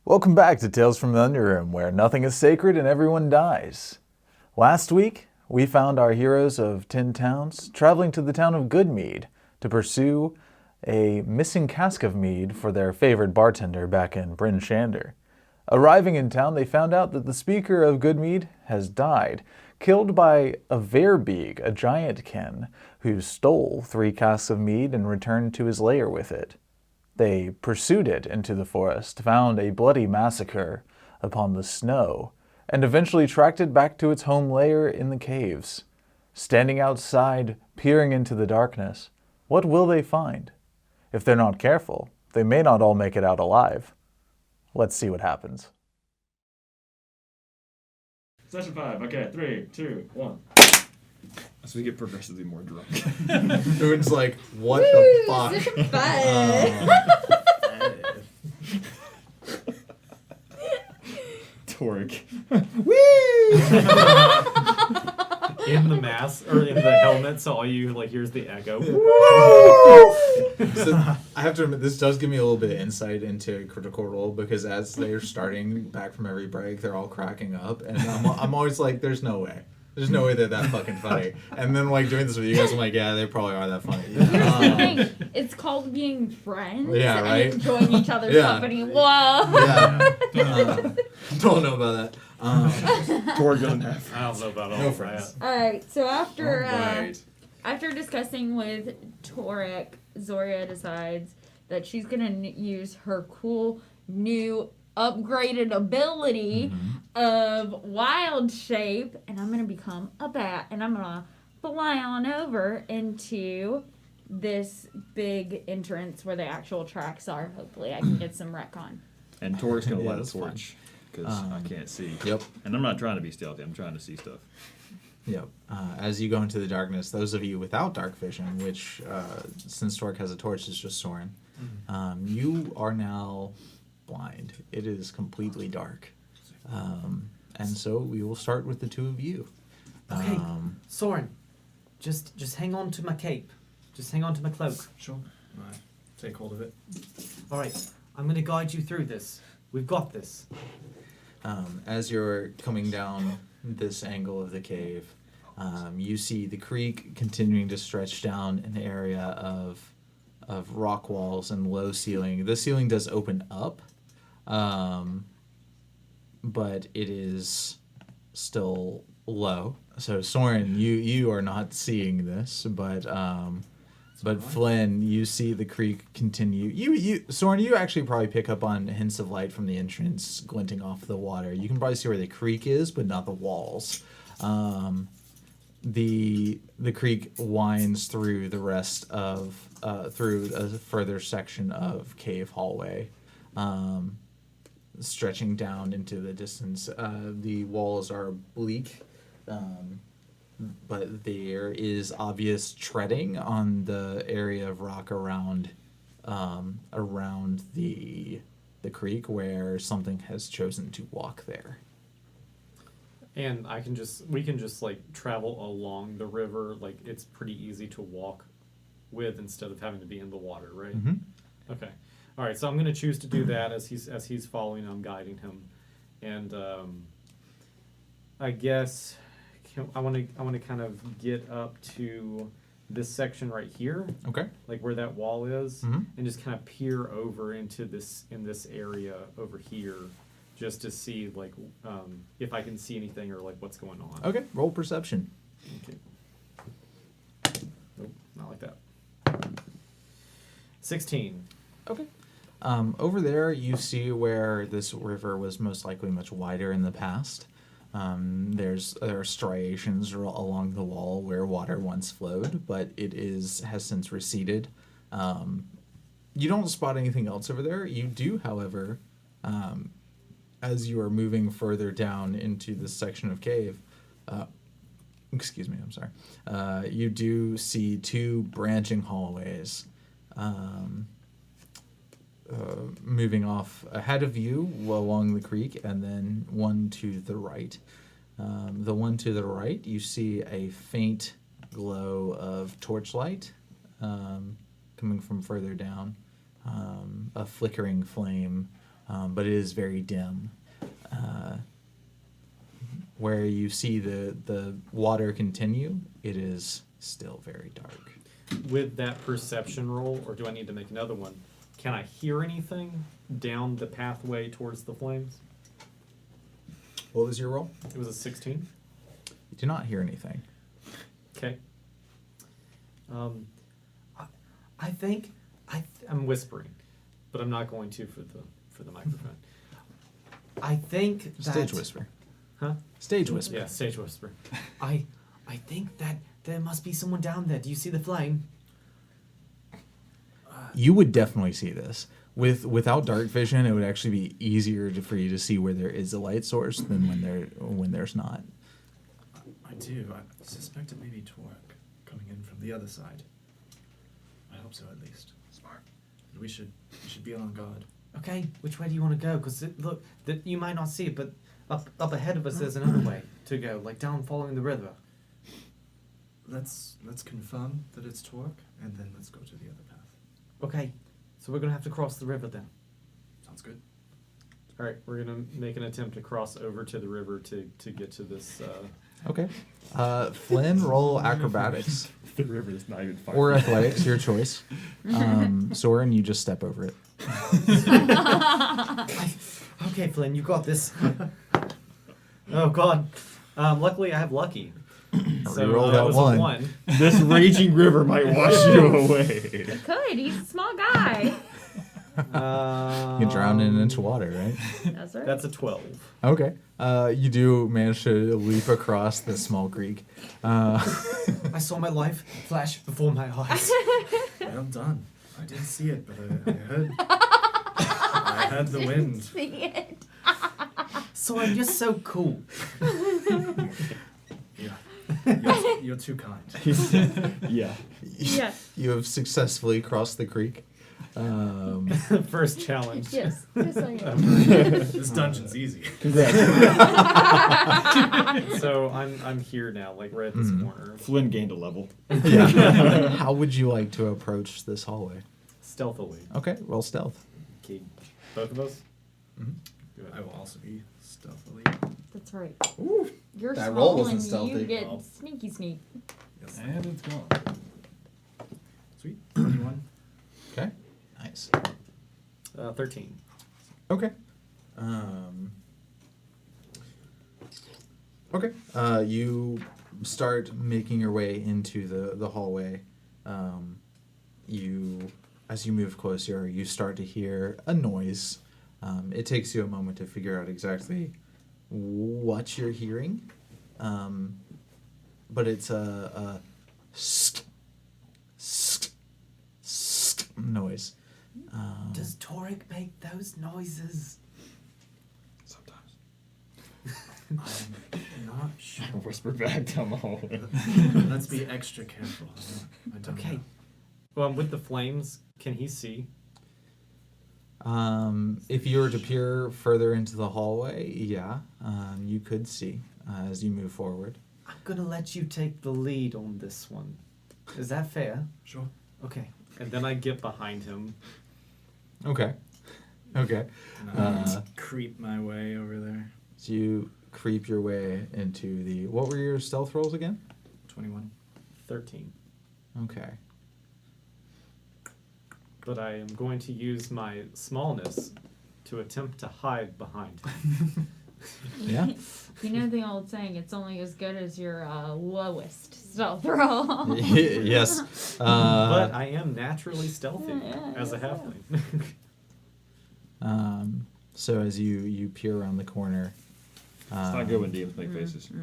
Welcome back to Tales from the Underroom, where nothing is sacred and everyone dies. Last week, we found our heroes of 10 towns traveling to the town of Good Mead to pursue a missing cask of mead for their favorite bartender back in Bryn Shander. Arriving in town, they found out that the speaker of Good Mead has died, killed by a Verbeeg, a giant kin, who stole 3 casks of mead and returned to his lair with it. They pursued it into the forest, found a bloody massacre upon the snow, and eventually tracked it back to its home lair in the caves. Standing outside, peering into the darkness, what will they find? If they're not careful, they may not all make it out alive. Let's see what happens. Session 5. Okay, 3, 2, 1. As we get progressively more drunk. Everyone's like, what the fuck? Session 5. Torque. In the mask or in the helmet, so all you here's the echo. So I have to admit, this does give me a little bit of insight into Critical Role, because as they're starting back from every break, they're all cracking up, and I'm always like, there's no way. There's no way they're that fucking funny. And then doing this with you guys, I'm like, yeah, they probably are that funny. Here's the thing. It's called being friends Yeah, right? and enjoying each other's Yeah. company. Whoa. Yeah. Don't know about that. Torque doesn't have. I don't know about all No that. friends. Alright, so after Right. after discussing with Torek, Zoria decides that she's gonna use her cool new upgraded ability of wild shape, and I'm gonna become a bat, and I'm gonna fly on over into this big entrance where the actual tracks are. Hopefully I can get some recon. And Torque's gonna Yeah, light a that's fine. torch because I can't see. Yep. And I'm not trying to be stealthy. I'm trying to see stuff. Yep. As you go into the darkness, those of you without dark vision, which since Torque has a torch, is just Soren, you are now blind. It is completely dark. And so we will start with the two of you. Okay, Soren, just hang on to my cape. Just hang on to my cloak. Sure. Right. Take hold of it. All right, I'm going to guide you through this. We've got this. As you're coming down this angle of the cave, you see the creek continuing to stretch down an area of rock walls and low ceiling. The ceiling does open up, but it is still low. So Soren, you are not seeing this, but Flynn, you see the creek continue. Soren, you actually probably pick up on hints of light from the entrance glinting off the water. You can probably see where the creek is, but not the walls. The creek winds through the rest of through a further section of cave hallway, stretching down into the distance. The walls are bleak, but there is obvious treading on the area of rock around the creek where something has chosen to walk there. And we can just travel along the river. It's pretty easy to walk with instead of having to be in the water, right? Mm-hmm. Okay. All right. So I'm going to choose to do that as he's following. I'm guiding him, and I guess I want to kind of get up to this section right here, Okay. where that wall is, Mhm. and just kind of peer over into this area over here, just to see if I can see anything or what's going on. Okay. Roll perception. Okay. Nope, not like that. 16. Okay. Over there, you see where this river was most likely much wider in the past. There are striations along the wall where water once flowed, but it has since receded. You don't spot anything else over there. You do, however, as you are moving further down into this section of cave, excuse me, I'm sorry. You do see 2 branching hallways. Moving off ahead of you along the creek, and then one to the right. The one to the right, you see a faint glow of torchlight coming from further down. A flickering flame but it is very dim. Where you see the water continue, it is still very dark. With that perception roll, or do I need to make another one? Can I hear anything down the pathway towards the flames? What was your roll? It was a 16. You do not hear anything. Okay. I think I'm whispering, but I'm not going to for the microphone. I think that Stage whisper. Huh? Stage whisper. Yeah, stage whisper. I think that there must be someone down there. Do you see the flame? You would definitely see this. Without dark vision, it would actually be easier for you to see where there is a light source than when there's not. I do. I suspect it may be Torek coming in from the other side. I hope so, at least. Smart. We should be on guard. Okay, which way do you want to go? Because look, that you might not see it, but up ahead of us, there's another way to go, like down following the river. Let's confirm that it's Torek, and then let's go to the other path. Okay, so we're gonna have to cross the river then. Sounds good. All right, we're gonna make an attempt to cross over to the river to get to this. Okay. Flynn, roll acrobatics. The river is not even far. Or athletics, your choice. Soren, you just step over it. Okay, Flynn, you got this. Oh God. Luckily, I have lucky. Reroll that that was one. a 1. This raging river might wash you away. It could. He's a small guy. You can drown in an inch of water, right? That's right. That's a 12. Okay. You do manage to leap across the small creek. I saw my life flash before my eyes. Well done. I didn't see it, but I heard. I heard the wind. See it. So I'm just so cool. Yeah. You're too kind. Yeah. Yeah. You have successfully crossed the creek. First challenge. Yes. Yes, I am. This dungeon's easy. So I'm here now, like right at this corner. Flynn gained a level. Yeah. How would you like to approach this hallway? Stealthily. Okay, roll stealth. Okay. Both of us? I will also be stealthily. That's right. Ooh, You're that small roll wasn't and stealthy. you get Oh. sneaky sneak. Yes. And it's gone. Sweet. 21. Okay, nice. 13. Okay. Okay. You start making your way into the hallway. As you move closer, you start to hear a noise. It takes you a moment to figure out exactly what you're hearing, but it's a noise. Does Torek make those noises? Sometimes. I'm not sure. Whisper back down the hallway. Let's be extra careful. I don't Okay. know. Well, with the flames, can he see? If you were to peer further into the hallway, yeah, you could see as you move forward. I'm gonna let you take the lead on this one. Is that fair? Sure. Okay. And then I get behind him. Okay. Okay. And creep my way over there. So you creep your way into the... What were your stealth rolls again? 21. 13. Okay. But I am going to use my smallness to attempt to hide behind him. Yeah. You know the old saying, it's only as good as your lowest stealth roll. Yes. But I am naturally stealthy Yeah, as a I guess halfling. So as you peer around the corner... It's not good when DMs make faces. Yeah,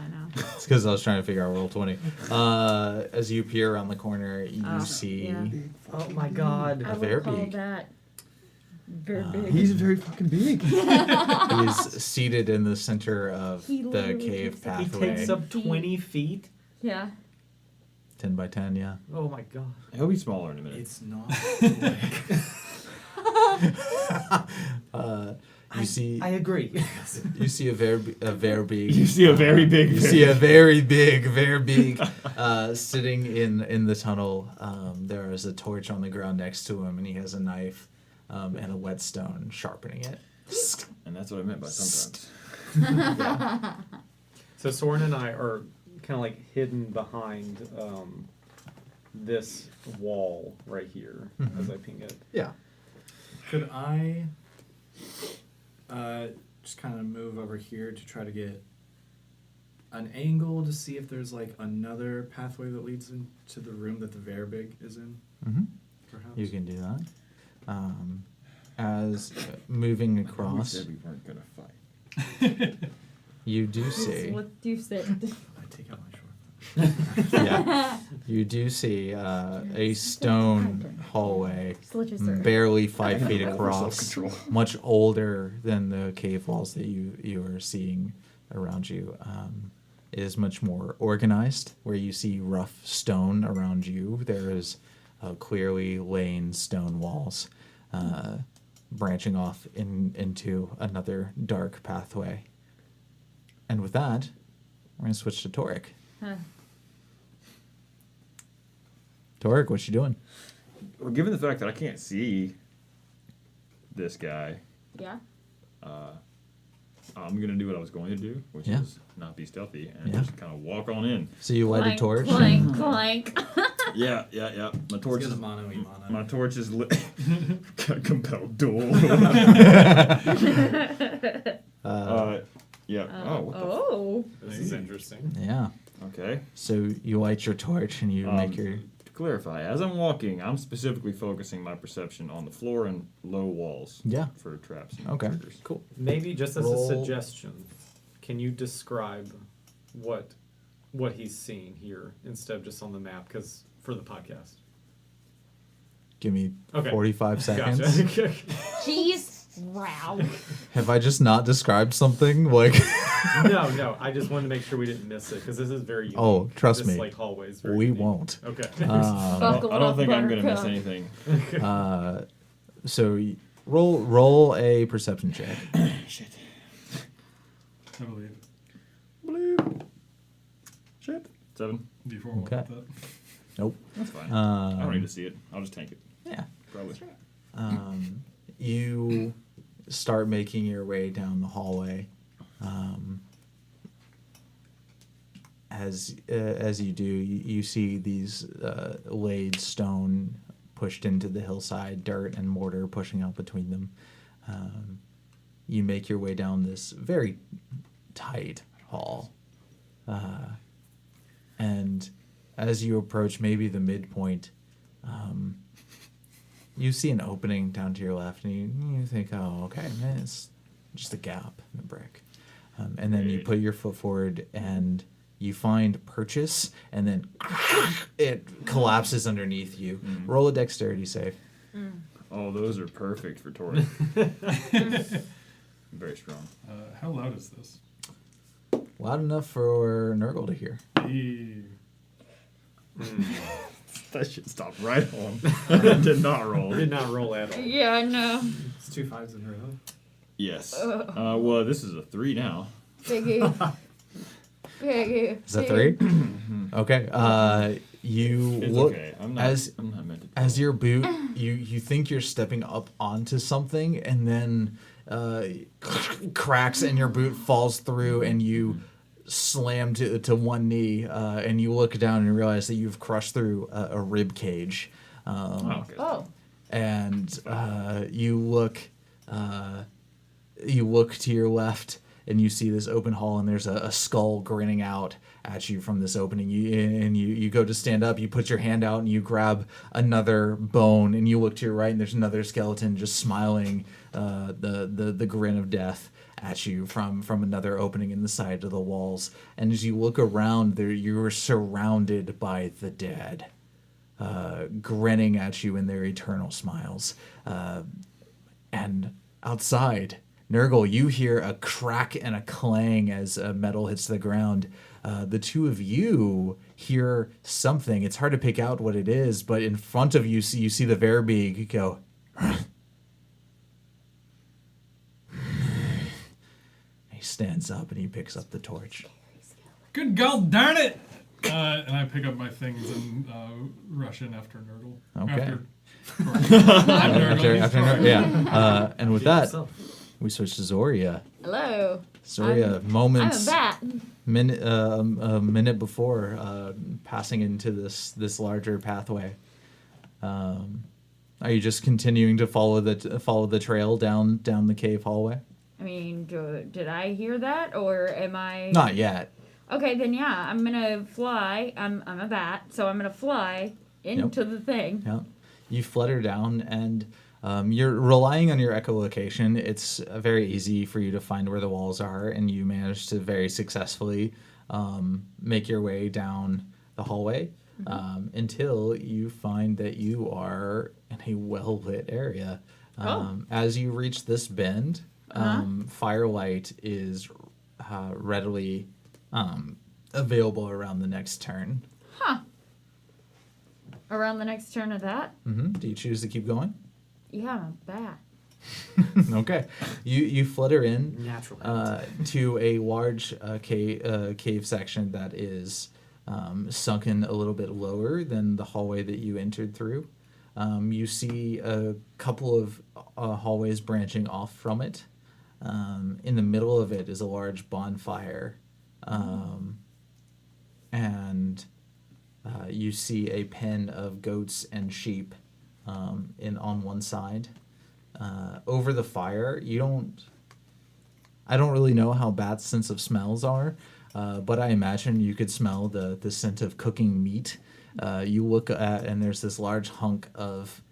I know. It's because I was trying to figure out roll 20. As you peer around the corner, you see... yeah. Oh my God. I would Verbeeg. call that Verbeeg. He's very fucking big. He's seated in the center of He the literally cave takes He pathway. takes up 20 feet. Yeah. 10 by 10, yeah. Oh my god. He'll be smaller in a minute. It's not. You see... I agree. You see a Verbeeg. You see a very big You fish. see a very big Verbeeg sitting in the tunnel. There is a torch on the ground next to him, and he has a knife. and a whetstone sharpening it. And that's what I meant by sometimes. So Soren and I are kind of like hidden behind this wall right here as I ping it. Yeah. Could I just kind of move over here to try to get an angle to see if there's like another pathway that leads into the room that the Verbeeg is in? Mm-hmm. Perhaps. You can do that. As moving We across, said we weren't gonna fight. you do see. What you said. I take out my short. Yeah, you do see a stone hallway, Slit your throat. barely 5 feet Roll for across, self-control. much older than the cave walls that you are seeing around you. It is much more organized, where you see rough stone around you. There is clearly laying stone walls, branching off into another dark pathway. And with that, we're gonna switch to Torek. Huh. Torek, what you doing? Well, given the fact that I can't see this guy, Yeah. I'm gonna do what I was going to do, which Yeah. is not be stealthy and Yeah. just kind of walk on in. So you light a Clank, torch. Clank, clank. Yeah. My torch Let's is get a mono e mono. my torch is lit. Compelled duel. Yeah. What the Oh. This is interesting. Yeah. Okay. So you light your torch and you make your. To clarify, as I'm walking, I'm specifically focusing my perception on the floor and low walls. Yeah. For traps and Okay. triggers. Cool. Maybe just as Roll. a suggestion, can you describe what he's seeing here instead of just on the map? Because for the podcast. Give me Okay. 45 seconds. Gotcha. Jeez. Wow. Have I just not described something like? No. I just wanted to make sure we didn't miss it because this is very unique. Oh, trust this, me. Like hallway is very We unique. won't. Okay. Buckle I don't up, think I'm gonna miss Buttercup. anything. So roll a perception check. Shit. I believe. Shit. 7. Before we'll Okay. put that. Nope. That's fine. I don't need Um, to see it. I'll just tank it. yeah. Probably. You start making your way down the hallway. As you do, you see these laid stone pushed into the hillside, dirt and mortar pushing out between them. You make your way down this very tight hall. And as you approach maybe the midpoint, you see an opening down to your left, and you think, oh, okay, man, it's just a gap in the brick. And then you Right. put your foot forward, and you find purchase, and then it collapses underneath you. Roll a dexterity save. Oh, those are perfect for Tori. Very strong. How loud is this? Loud enough for Nurgle to hear. Eee. That shit stopped right on. Did not roll. Did not roll at all. Yeah, I know. It's 2 5s in a row. Yes. Well, this is a 3 now. Biggie. Biggie. Is that 3? Okay. You It's look okay. I'm not meant to. as your boot. You think you're stepping up onto something, and then cracks, and your boot falls through, and you slam to one knee, and you look down and realize that you've crushed through a rib cage. Okay. Oh. And you look to your left, and you see this open hall, and there's a skull grinning out at you from this opening. You go to stand up, you put your hand out, and you grab another bone, and you look to your right, and there's another skeleton just smiling, the grin of death at you from another opening in the side of the walls. And as you look around, there you're surrounded by the dead, grinning at you in their eternal smiles. And outside, Nurgle, you hear a crack and a clang as metal hits the ground. The two of you hear something. It's hard to pick out what it is, but in front of you, you see the Verbeeg go. He stands up and he picks up the torch. Good God darn it! And I pick up my things and rush in after Nurdle. Okay. And with Do it that, yourself. we switch to Zoria. Hello. Zoria, I'm moments, a bat. a minute before passing into this larger pathway. Are you just continuing to follow the trail down the cave hallway? I mean, did I hear that, or am I? Not yet. Okay, then yeah, I'm gonna fly. I'm a bat, so I'm gonna fly into the thing. Yeah. You flutter down, and you're relying on your echolocation. It's very easy for you to find where the walls are, and you manage to very successfully make your way down the hallway until you find that you are in a well-lit area. As you reach this bend, firelight is readily available around the next turn. Huh. Around the next turn of that? Do you choose to keep going? Yeah, I'm a bat. Okay. You flutter in Natural. to a large cave section that is sunken a little bit lower than the hallway that you entered through. You see a couple of hallways branching off from it. In the middle of it is a large bonfire. And you see a pen of goats and sheep on one side. Over the fire, I don't really know how bats' sense of smells are, but I imagine you could smell the scent of cooking meat. You look at, and there's this large hunk of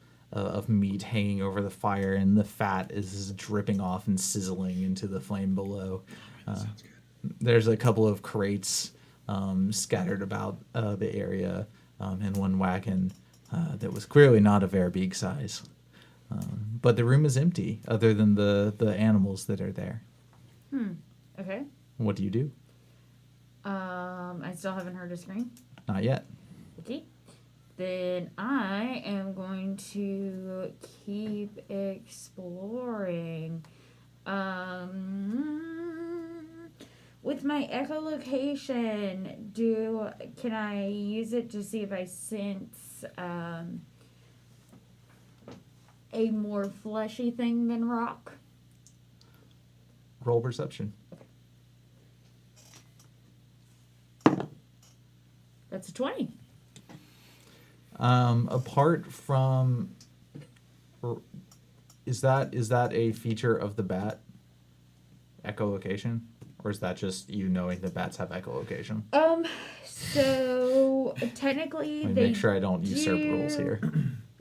meat hanging over the fire, and the fat is dripping off and sizzling into the flame below. Sounds good. There's a couple of crates scattered about the area, and one wagon that was clearly not a Verbeeg size. But the room is empty, other than the animals that are there. Okay. What do you do? I still haven't heard a scream. Not yet. Okay. Then I am going to keep exploring. With my echolocation, can I use it to see if I sense a more fleshy thing than rock? Roll perception. That's a 20. Apart from, is that a feature of the bat echolocation, or is that just you knowing the bats have echolocation? So technically Let me they make sure I don't usurp rules here.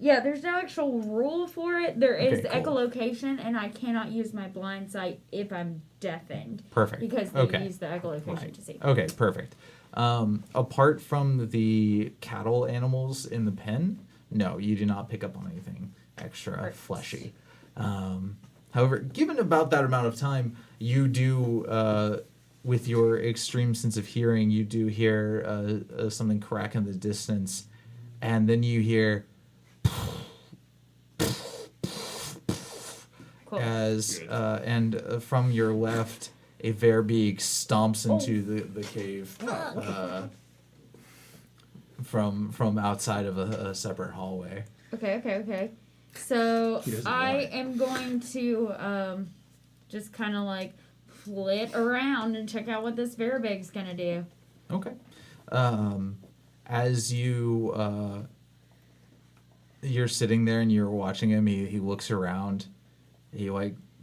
Yeah, there's no actual rule for it. There is Okay, cool. echolocation, and I cannot use my blind sight if I'm deafened. Perfect. Because they Okay. use the echolocation Right. to see. Okay, perfect. Apart from the cattle animals in the pen, no, you do not pick up on anything extra Perfect. fleshy. However, given about that amount of time, you do, with your extreme sense of hearing, you do hear something crack in the distance, and then you hear Cool. as from your left, a Verbeeg stomps into the cave from outside of a separate hallway. Okay. So He doesn't I lie. am going to just kind of like flit around and check out what this Verbeeg's gonna do. Okay. As you're sitting there and you're watching him, he looks around. He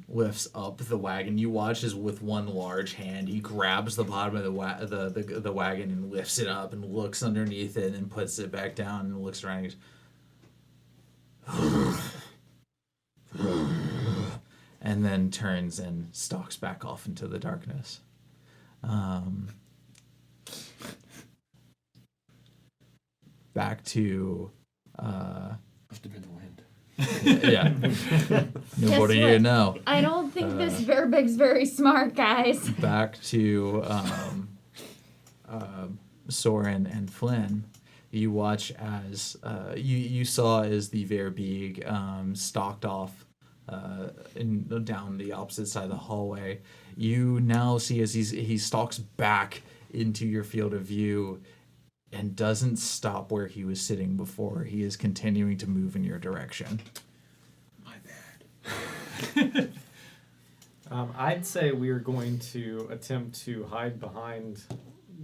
lifts up the wagon. You watch as with one large hand he grabs the bottom of the wagon and lifts it up and looks underneath it and puts it back down and looks around and goes, and then turns and stalks back off into the darkness. Back to Must have been the wind. yeah. Nobody Guess what? you know. I don't think this Verbeeg's very smart, guys. Back to Soren and Flynn. You watch as you saw as the Verbeeg stalked off down the opposite side of the hallway. You now see as he stalks back into your field of view, and doesn't stop where he was sitting before. He is continuing to move in your direction. My bad. I'd say we're going to attempt to hide behind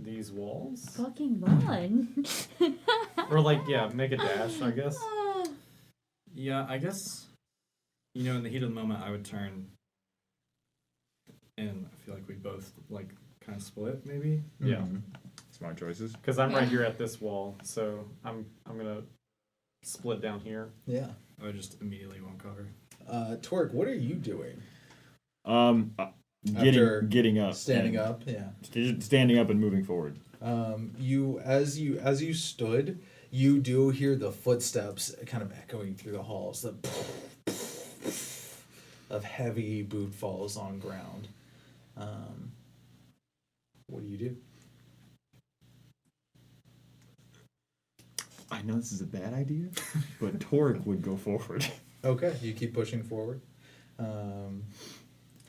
these walls. Fucking run. Or, like, yeah, make a dash, I guess. Yeah, I guess, in the heat of the moment, I would turn, and I feel like we both, like, kind of split, maybe? Yeah. Mhm. Smart choices. Because I'm right here at this wall, so I'm going to split down here. Yeah. I would just immediately won't cover. Torque, what are you doing? Getting up. Standing and- up, yeah. Standing up and moving forward. As you stood, you do hear the footsteps kind of echoing through the halls, the of heavy boot falls on ground. What do you do? I know this is a bad idea, but Torque would go forward. Okay, you keep pushing forward.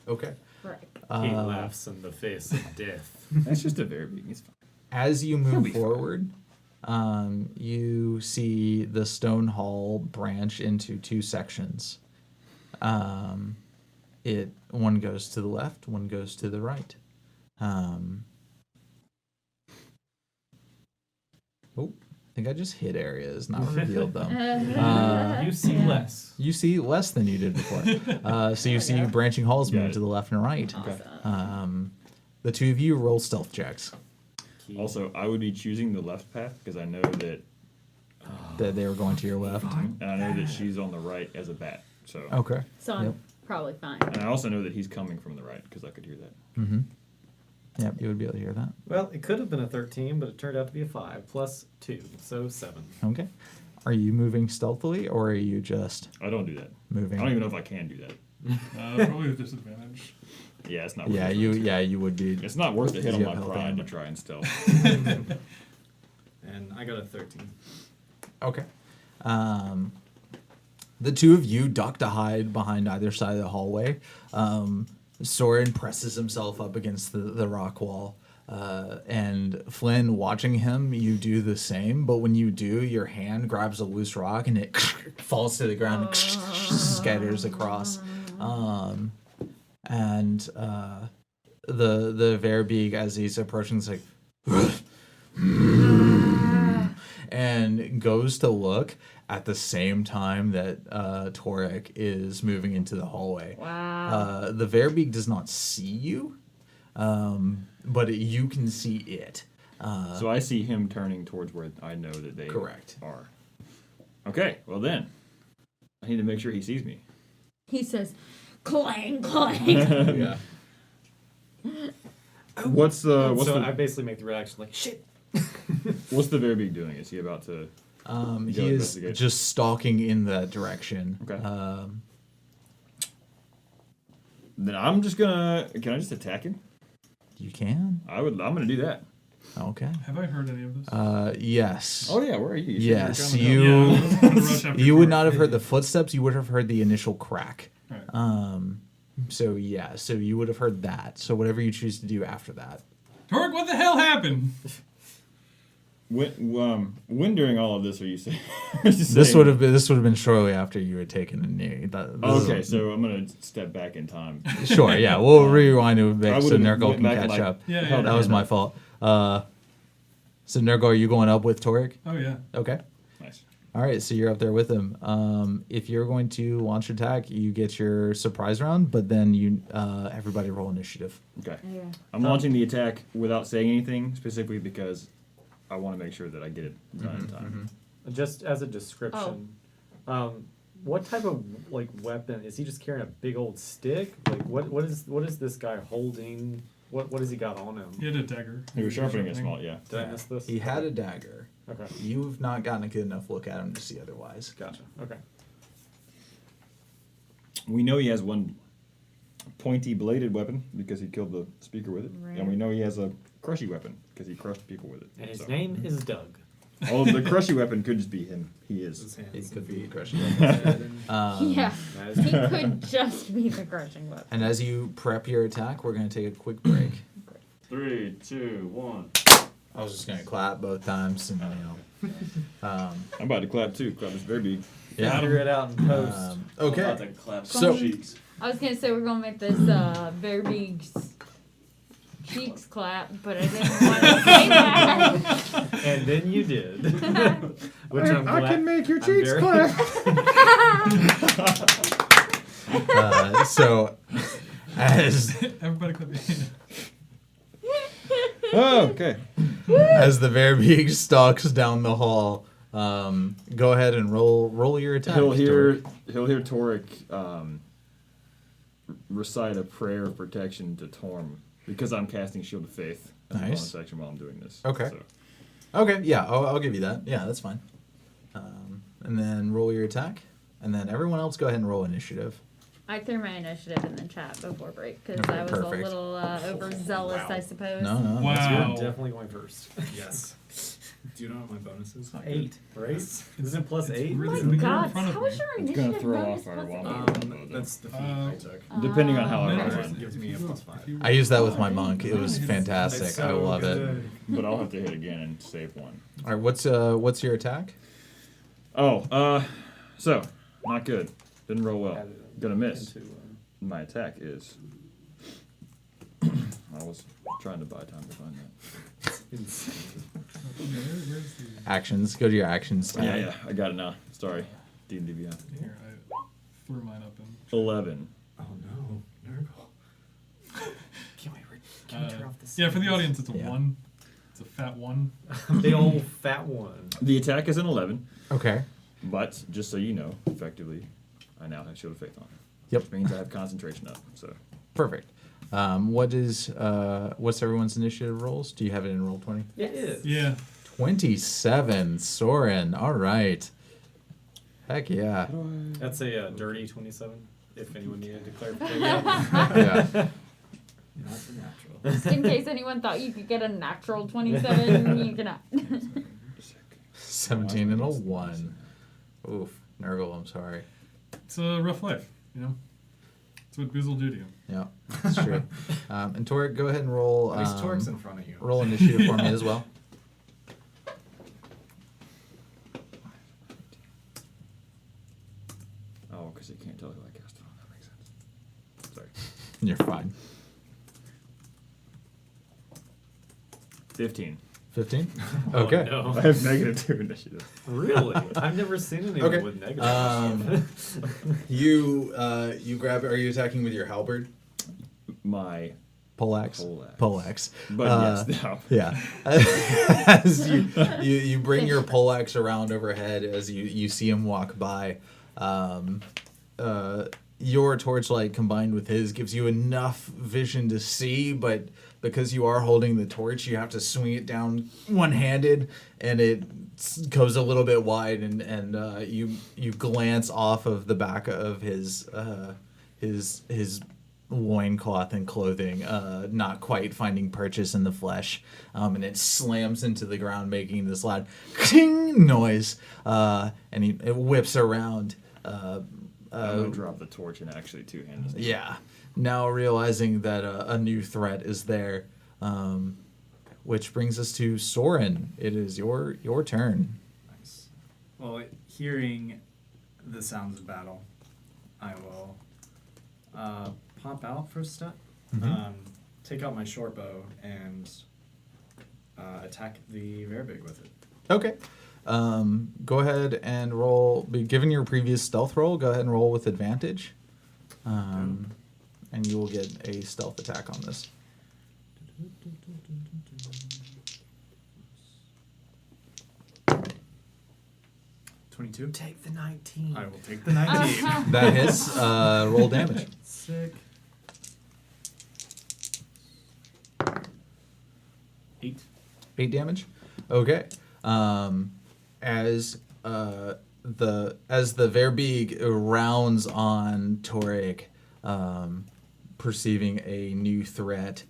Okay. Right. He laughs in the face of death. That's just a Verbeeg. It's fine. As you move forward, you see the stone hall branch into two sections. One goes to the left, one goes to the right. I think I just hit areas, not revealed them. You see less. You see less than you did before. So you see branching halls Got move it. to the left and right. Awesome. The two of you roll stealth checks. Also, I would be choosing the left path because I know that, That they were going to your left. and I know that she's on the right as a bat. So, Okay. So I'm Yep. probably fine. and I also know that he's coming from the right because I could hear that. Mm-hmm. Yep, you would be able to hear that. Well, it could have been a 13, but it turned out to be a 5 plus 2, so 7. Okay. Are you moving stealthily or are you just I don't do that. moving? I don't even know if I can do that. Probably with disadvantage. Yeah, it's not. Worth Yeah, it. you would be. It's not worth the hit on You my have health pride to damage. try and stealth. And I got a 13. Okay. The two of you duck to hide behind either side of the hallway. Soren presses himself up against the rock wall. And Flynn, watching him, you do the same. But when you do, your hand grabs a loose rock and it falls to the ground and scatters across. The Verbeeg, as he's approaching, is like, and goes to look at the same time that Torek is moving into the hallway. Wow. The Verbeeg does not see you, but you can see it. So I see him turning towards where I know that they Correct. are. Okay, well then, I need to make sure he sees me. He says, clang, clang. Yeah. What's the I basically make the reaction like, shit. what's the Verbeeg doing? Is he about to? He Go is investigate. just stalking in that direction. Okay. Then I'm just gonna. Can I just attack him? You can. I'm gonna do that. Okay. Have I heard any of this? Yes. Oh yeah, where are you? Yes, said you. Yeah, I was gonna rush after You would Torque. not have heard the footsteps. You would have heard the initial crack. Right. So yeah. So you would have heard that. So whatever you choose to do after that. Torque, what the hell happened? When during all of this are you saying? This would have been shortly after you had taken a knee. Okay, so I'm gonna step back in time. Sure. Yeah. We'll rewind it a bit I so would've Nurgle went can back and, catch like, up. Yeah, held yeah. That was hand my up. fault. So Nurgle, are you going up with Torek? Oh yeah. Okay. Nice. All right, so you're up there with him. If you're going to launch attack, you get your surprise round, but then everybody roll initiative. Okay. Yeah. I'm launching the attack without saying anything, specifically because I want to make sure that I get it done in time. Just as a description, what type of like weapon is he? Just carrying a big old stick? Like what is this guy holding? What has he got on him? He had a dagger. He was sharpening a small, yeah. Did I miss this? He had a dagger. Okay, You've not gotten a good enough look at him to see otherwise. gotcha. Okay. We know he has one pointy bladed weapon because he killed the speaker with it, Right. and we know he has a crushy weapon because he crushed people with it. And his So- name is Doug. Oh, the crushy weapon could just be him. He His is. hands. It could be crushing. Yeah. That is He could just be the crushing weapon. And as you prep your attack, we're going to take a quick break. 3, 2, 1. I was just gonna clap both times, and I'm about to clap too. Clap this Verbeeg. yeah. Figure it out in post. Okay. to clap So- cheeks. I was gonna say we're gonna make this Verbeeg's cheeks clap, but I didn't want to say that. And then you did. Which I'm glad. I can make your I'm cheeks very- clap. So, as Everybody clap your hand. Oh, okay. as the Verbeeg stalks down the hall, go ahead and roll your attack. He'll hear Toric. Toric recite a prayer of protection to Torm because I'm casting Shield of Faith as a Nice. bonus action while I'm doing this. Okay. So. Okay, yeah, I'll give you that. Yeah, that's fine. And then roll your attack, and then everyone else go ahead and roll initiative. I threw my initiative in the chat before break because Okay, I was perfect. a little overzealous, I suppose. No, no. Wow. You're definitely going first. Yes. Do you know what my bonus is? 8, right? Is it plus 8? Oh really my good. God, In front of how me. is your It's initiative gonna throw bonus off our plus wall. eight? That's the feat I took. Depending on how I No, roll, it's- It gives me a plus 5. I used that with my monk. It was It's fantastic. so I love it. good. but I'll have to hit again and save one. All right, what's your attack? Oh, so not good. Didn't roll well. Gonna miss. Into, My attack is. I was trying to buy time to find that. Where's the... Actions. Go to your actions tab. Yeah, I got it now. Sorry, D&D Beyond. Here, I threw mine up in. 11. Oh no, Nurgle. Can we turn off the Yeah, for the audience, it's a Yeah. 1. It's a fat 1. Big old fat one. The attack is an 11, Okay. but just so you know, effectively, I now have Shield of Faith on. Yep. Which means I have concentration up. So Perfect. What's everyone's initiative rolls? Do you have it in roll 20? It is. Yeah. 27. Soren. All right. Heck yeah. That's a dirty 27, if anyone needed to clarify. Yeah. Not the natural. Just in case anyone thought you could get a natural 27, you cannot. 17 and a 1. Oof. Nurgle, I'm sorry. It's a rough life, you know? That's what Biz will do to you. Yeah, that's true. And Toric, go ahead and roll. At least Torque's in front of you. Roll initiative for me as well. Oh, because you can't tell who I cast it on. That makes sense. Sorry. You're fine. 15. 15. Oh, Okay. no. I have -2 initiative. Really? I've never seen anyone Okay. with negative. You grab. Are you attacking with your halberd? My Poleaxe. Poleaxe. Poleaxe. But yes, no. Yeah. As you bring your poleaxe around overhead as you see him walk by. Your torchlight combined with his gives you enough vision to see, but because you are holding the torch, you have to swing it down one-handed, and it goes a little bit wide, and you glance off of the back of his loincloth and clothing, not quite finding purchase in the flesh, and it slams into the ground, making this loud ting noise, and it whips around. I'm going to drop the torch and actually two-hand this. Yeah. Now realizing that a new threat is there, which brings us to Soren. It is your turn. Nice. Well, hearing the sounds of battle, I will pop out for a step, take out my short bow, and attack the Verbeeg with it. Okay. Go ahead and roll. Given your previous stealth roll, go ahead and roll with advantage. And you will get a stealth attack on this. 22. Take the 19. I will take the 19. That hits. Roll damage. Sick. 8. 8 damage. Okay. As the Verbeeg rounds on Toric, perceiving a new threat,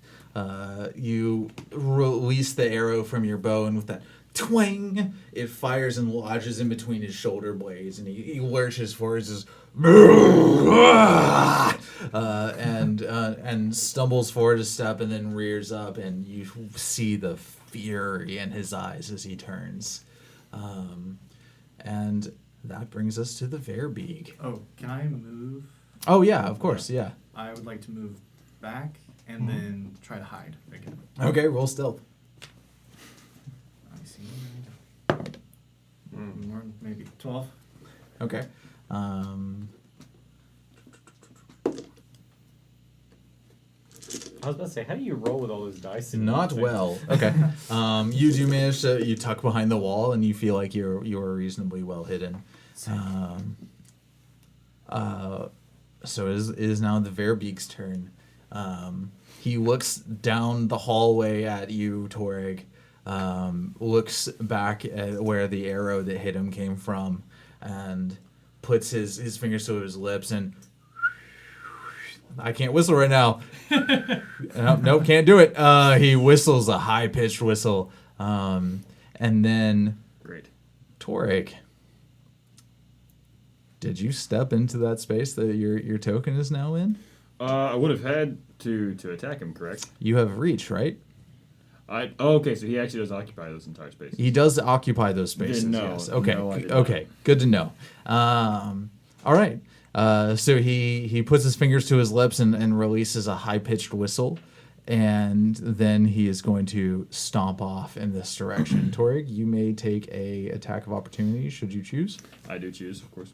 you release the arrow from your bow, and with that twang, it fires and lodges in between his shoulder blades, and he lurches forward, just and stumbles forward a step, and then rears up, and you see the fury in his eyes as he turns. And that brings us to the Verbeeg. Oh, can I move? Oh, yeah, of course, yeah. I would like to move back and then try to hide again. Okay, roll stealth. I see. More, maybe 12. Okay. I was about to say, how do you roll with all those dice? in Not your thing? well. Okay. You do manage to, you tuck behind the wall and you feel like you're reasonably well hidden. So it is now the Verbeeg's turn. He looks down the hallway at you, Torrig, looks back at where the arrow that hit him came from, and puts his fingers to his lips and... I can't whistle right now. Nope, can't do it. He whistles a high-pitched whistle. And then... Great. Torrig, did you step into that space that your token is now in? I would have had to attack him, correct? You have reach, right? Okay, so he actually does occupy those entire spaces. He does occupy those spaces. Then no, Yes. Okay. no, I did Okay. Good to know. All right. So he puts his fingers to his lips and releases a high-pitched whistle, and then he is going to stomp off in this direction. Torrig, you may take a attack of opportunity should you choose. I do choose, of course.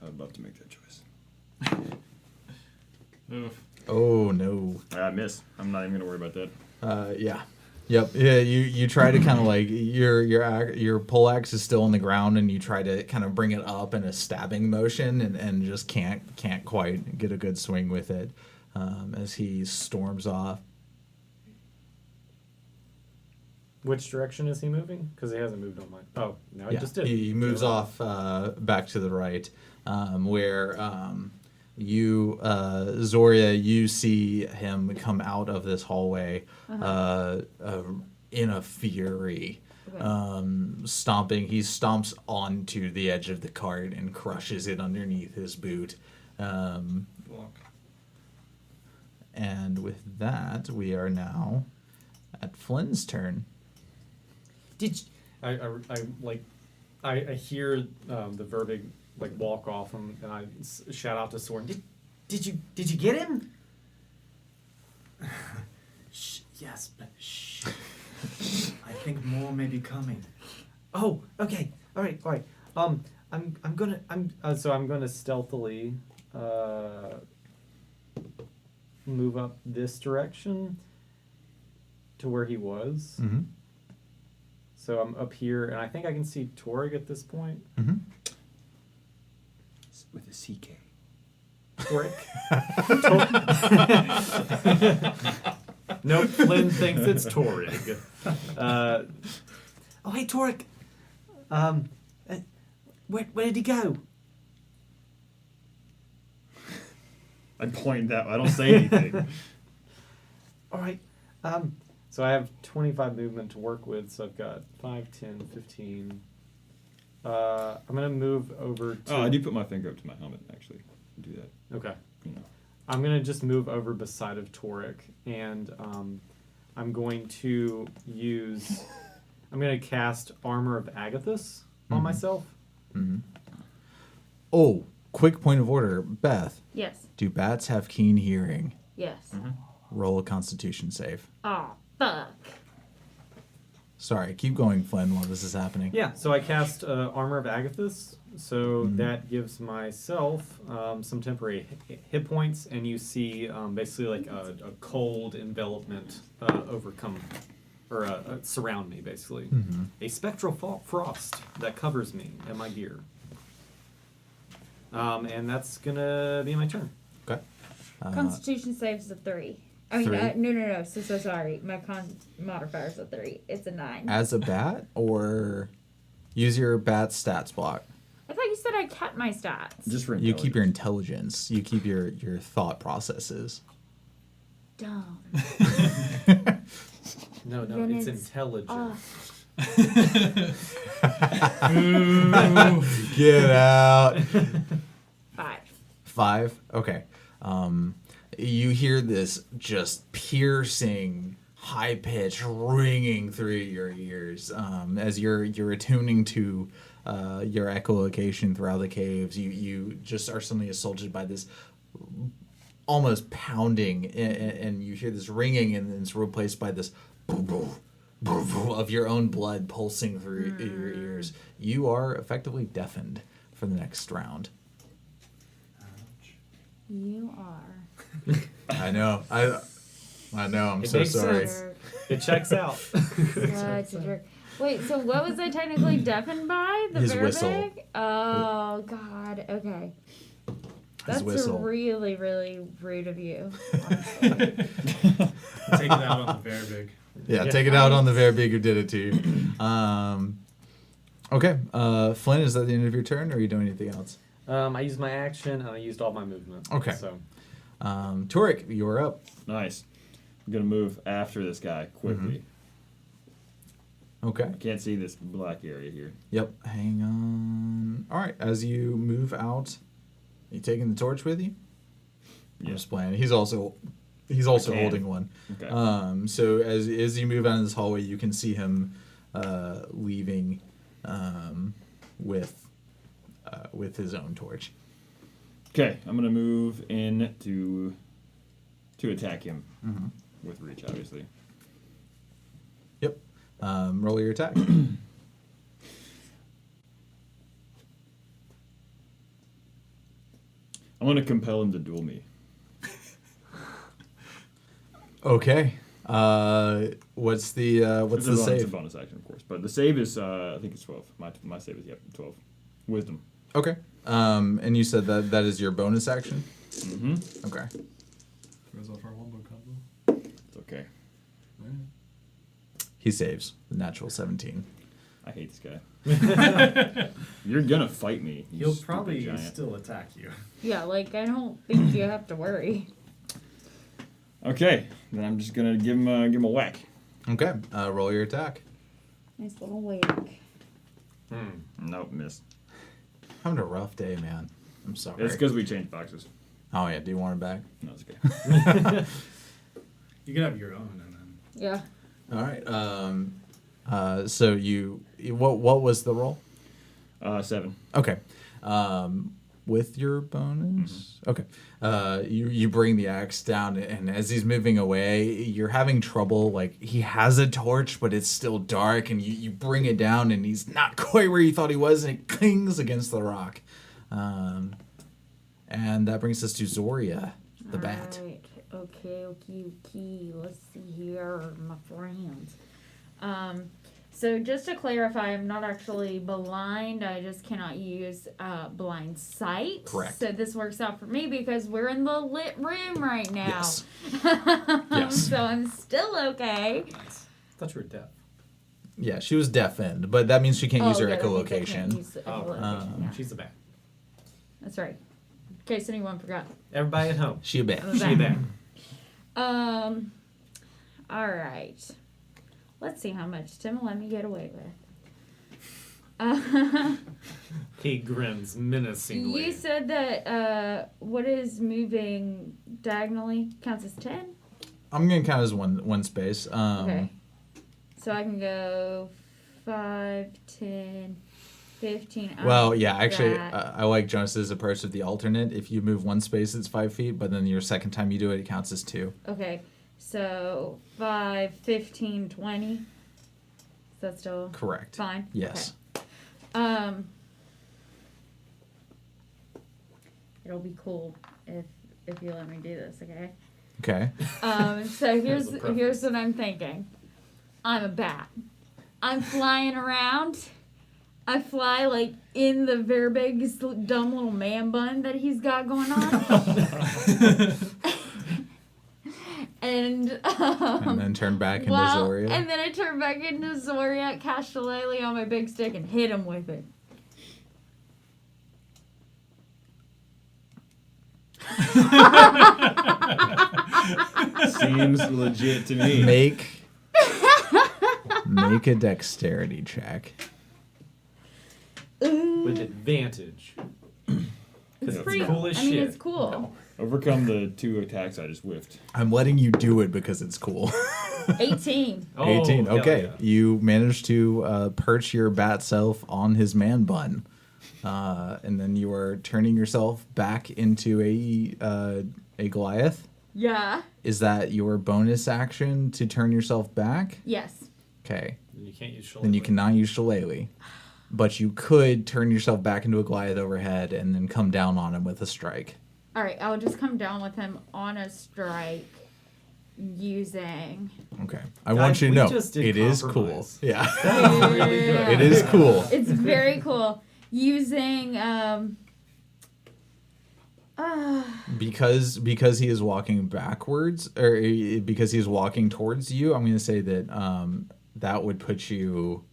I'd love to make that choice. Oof. Oh no. I miss. I'm not even gonna worry about that. Yeah. Yep. Yeah. You try to kind of like your pole axe is still on the ground, and you try to kind of bring it up in a stabbing motion, and just can't quite get a good swing with it as he storms off. Which direction is he moving? Because he hasn't moved on mine. Oh, no, he just did. He moves off back to the right, where you, Zoria, you see him come out of this hallway in a fury, stomping. He stomps onto the edge of the cart and crushes it underneath his boot. And with that, we are now at Flynn's turn. Did I hear the Verbeeg walk off and I shout out to Soren. Did you get him? Shh, yes, but shh. I think more may be coming. Oh, okay. All right. I'm gonna stealthily move up this direction to where he was. Mm-hmm. So I'm up here, and I think I can see Torrig at this point. Mm-hmm. With a CK. Torrig. Nope, Flynn thinks it's Torrig. Oh, hey, Torrig. Where did he go? I point that. I don't say anything. All right. So I have 25 movement to work with, so I've got 5, 10, 15. I'm going to move over to... Oh, I do put my finger up to my helmet, actually. Do that. Okay. You know. I'm going to just move over beside of Torrik, and I'm going to use... I'm going to cast Armor of Agathis on myself. Mm-hmm. Oh, quick point of order. Beth, Yes. do bats have keen hearing? Yes. Roll a Constitution save. Oh, fuck. Sorry, keep going, Flynn, while this is happening. Yeah, so I cast Armor of Agathis, so that gives myself some temporary hit points, and you see basically like a cold envelopment surround me, basically. A spectral frost that covers me and my gear. And that's gonna be my turn. Okay. Constitution saves a 3. I mean, 3? no. So sorry. My con modifier's a 3. It's a 9. As a bat, or use your bat stats block? I thought you said I kept my stats. Just for You keep your intelligence. You keep your thought processes. Dumb. No, Then it's it's intelligent. Get out. 5. 5? Okay. You hear this just piercing, high pitch ringing through your ears as you're attuning to your echolocation throughout the caves. You just are suddenly assaulted by this almost pounding, and you hear this ringing, and then it's replaced by this of your own blood pulsing through your ears. You are effectively deafened for the next round. You are. I know. I know. I'm It so makes sorry. sense. It checks out. Such a jerk. Wait, so what was I technically deafened by? The His Verbeeg? whistle. Oh, God. Okay. That's whistle. really, really rude of you. Take it out on the Verbeeg. Yeah, Yeah. take it out on the Verbeeg who did it to you. Okay. Flynn, is that the end of your turn, or are you doing anything else? I used my action and I used all my movement. Okay. So Turek, you're up. Nice. I'm gonna move after this guy quickly. Okay. I can't see this black area here. Yep. Hang on. All right. As you move out, you taking the torch with you? I'm just playing. He's also can. holding one. Okay. So as you move out in this hallway, you can see him leaving with his own torch. Okay, I'm gonna move in to attack him with reach, obviously. Yep. Roll your attack. I'm gonna compel him to duel me. Okay. What's the It's a save? bonus action, of course, but the save is I think it's 12. My save is 12. Wisdom. Okay. And you said that is your bonus action? Mm-hmm. Okay. Goes off our wombo combo. It's okay. Right. He saves. The natural 17. I hate this guy. You're gonna fight me. you He'll stupid probably giant. still attack you. Yeah, like, I don't think you have to worry. Okay, then I'm just gonna give him a whack. Okay. Roll your attack. Nice little wake. Nope, missed. Having a rough day, man. I'm sorry. It's because we changed boxes. Oh yeah. Do you want it back? No, it's okay. You can have your own, and then Yeah. All right. So what was the roll? 7. Okay. With your bonus? Okay. You bring the axe down, and as he's moving away, you're having trouble. Like, he has a torch, but it's still dark, and you bring it down, and he's not quite where you thought he was, and it clings against the rock. And that brings us to Zoria, the bat. Alright. Okay. Let's see here, my friends. So just to clarify, I'm not actually blind. I just cannot use blind sight. Correct. So this works out for me because we're in the lit room right now. Yes. Yes. So I'm still okay. nice. I thought you were deaf. Yeah, she was deafened, but that means she can't use her yeah, that means I can't echolocation. use the Oh, right. echolocation, yeah. She's the bat. That's right. In case anyone forgot. Everybody at home. She a bat. I'm a She bat. bat. All right. Let's see how much Tim will let me get away with. He grins menacingly. You said that what is moving diagonally counts as 10? I'm gonna count as one space. Okay. So I can go 5, 10, 15. Well, yeah, actually, that. I like Jonas's approach of the alternate. If you move one space, it's 5 feet, but then your second time you do it, it counts as 2. Okay. So 5, 15, 20. Is that still Correct. fine? Yes. Okay. It'll be cool if you let me do this, okay? Okay. So here's As a preface. here's what I'm thinking. I'm a bat. I'm flying around. I fly like in the Verbeeg's dumb little man bun that he's got going on. And And then turn back into well, Zoria. and then I turn back into Zoria, cast Shillelagh on my big stick, and hit him with it. Seems legit to me. Make a dexterity check. With advantage. It's Yeah. pretty cool as I mean, shit. it's cool. Overcome the 2 attacks I just whiffed. I'm letting you do it because it's cool. 18. 18. hell Okay. yeah. You managed to perch your bat self on his man bun. And then you are turning yourself back into a Goliath. Yeah. Is that your bonus action to turn yourself back? Yes. Okay. You can't use shillelagh. Then you cannot use Shillelagh. But you could turn yourself back into a Goliath overhead and then come down on him with a strike. All right, I'll just come down with him on a strike using. Okay. I want you to we know, just did it is cool. compromise. Yeah. Really good. It is cool. It's very cool. Using Because he is walking backwards, or because he is walking towards you, I'm going to say that that would put you...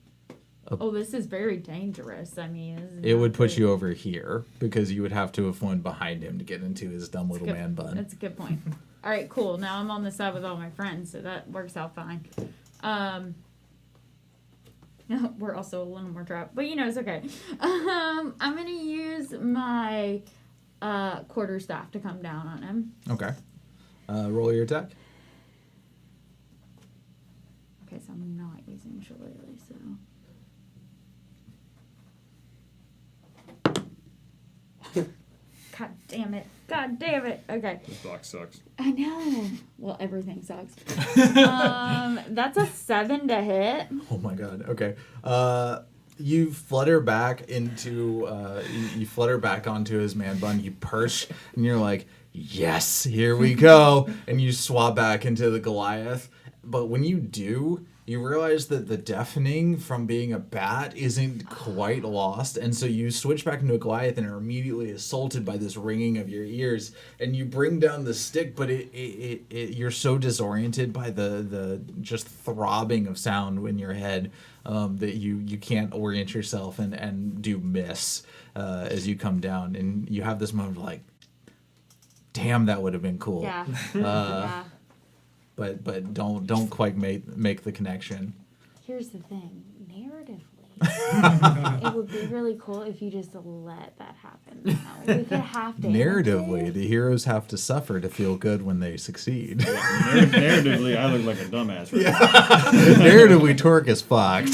oh, this is very dangerous. I mean, this is It not would put good. you over here, because you would have to have flown behind him to get into his dumb little Good- man bun. That's a good point. All right, cool. Now I'm on the side with all my friends, so that works out fine. We're also a little more trapped, but it's okay. I'm gonna use my quarterstaff to come down on him. Okay. Roll your attack. Okay, so I'm not using shillelagh, so. God damn it. God damn it. Okay. This box sucks. I know. Well, everything sucks. That's a 7 to hit. Oh my god. Okay. You flutter back into you flutter back onto his man bun. You perch, and you're like, "Yes, here we go!" And you swap back into the Goliath. But when you do, you realize that the deafening from being a bat isn't quite lost, and so you switch back into a Goliath and are immediately assaulted by this ringing of your ears. And you bring down the stick, but you're so disoriented by the just throbbing of sound in your head that you can't orient yourself and do miss as you come down. And you have this moment of like, damn, that would have been cool. Yeah. Yeah. But don't quite make the connection. Here's the thing. Narratively, it would be really cool if you just let that happen. We could have to. Narratively, the heroes have to suffer to feel good when they succeed. Narratively, I look like a dumbass right now. Narratively, Torque is fucked.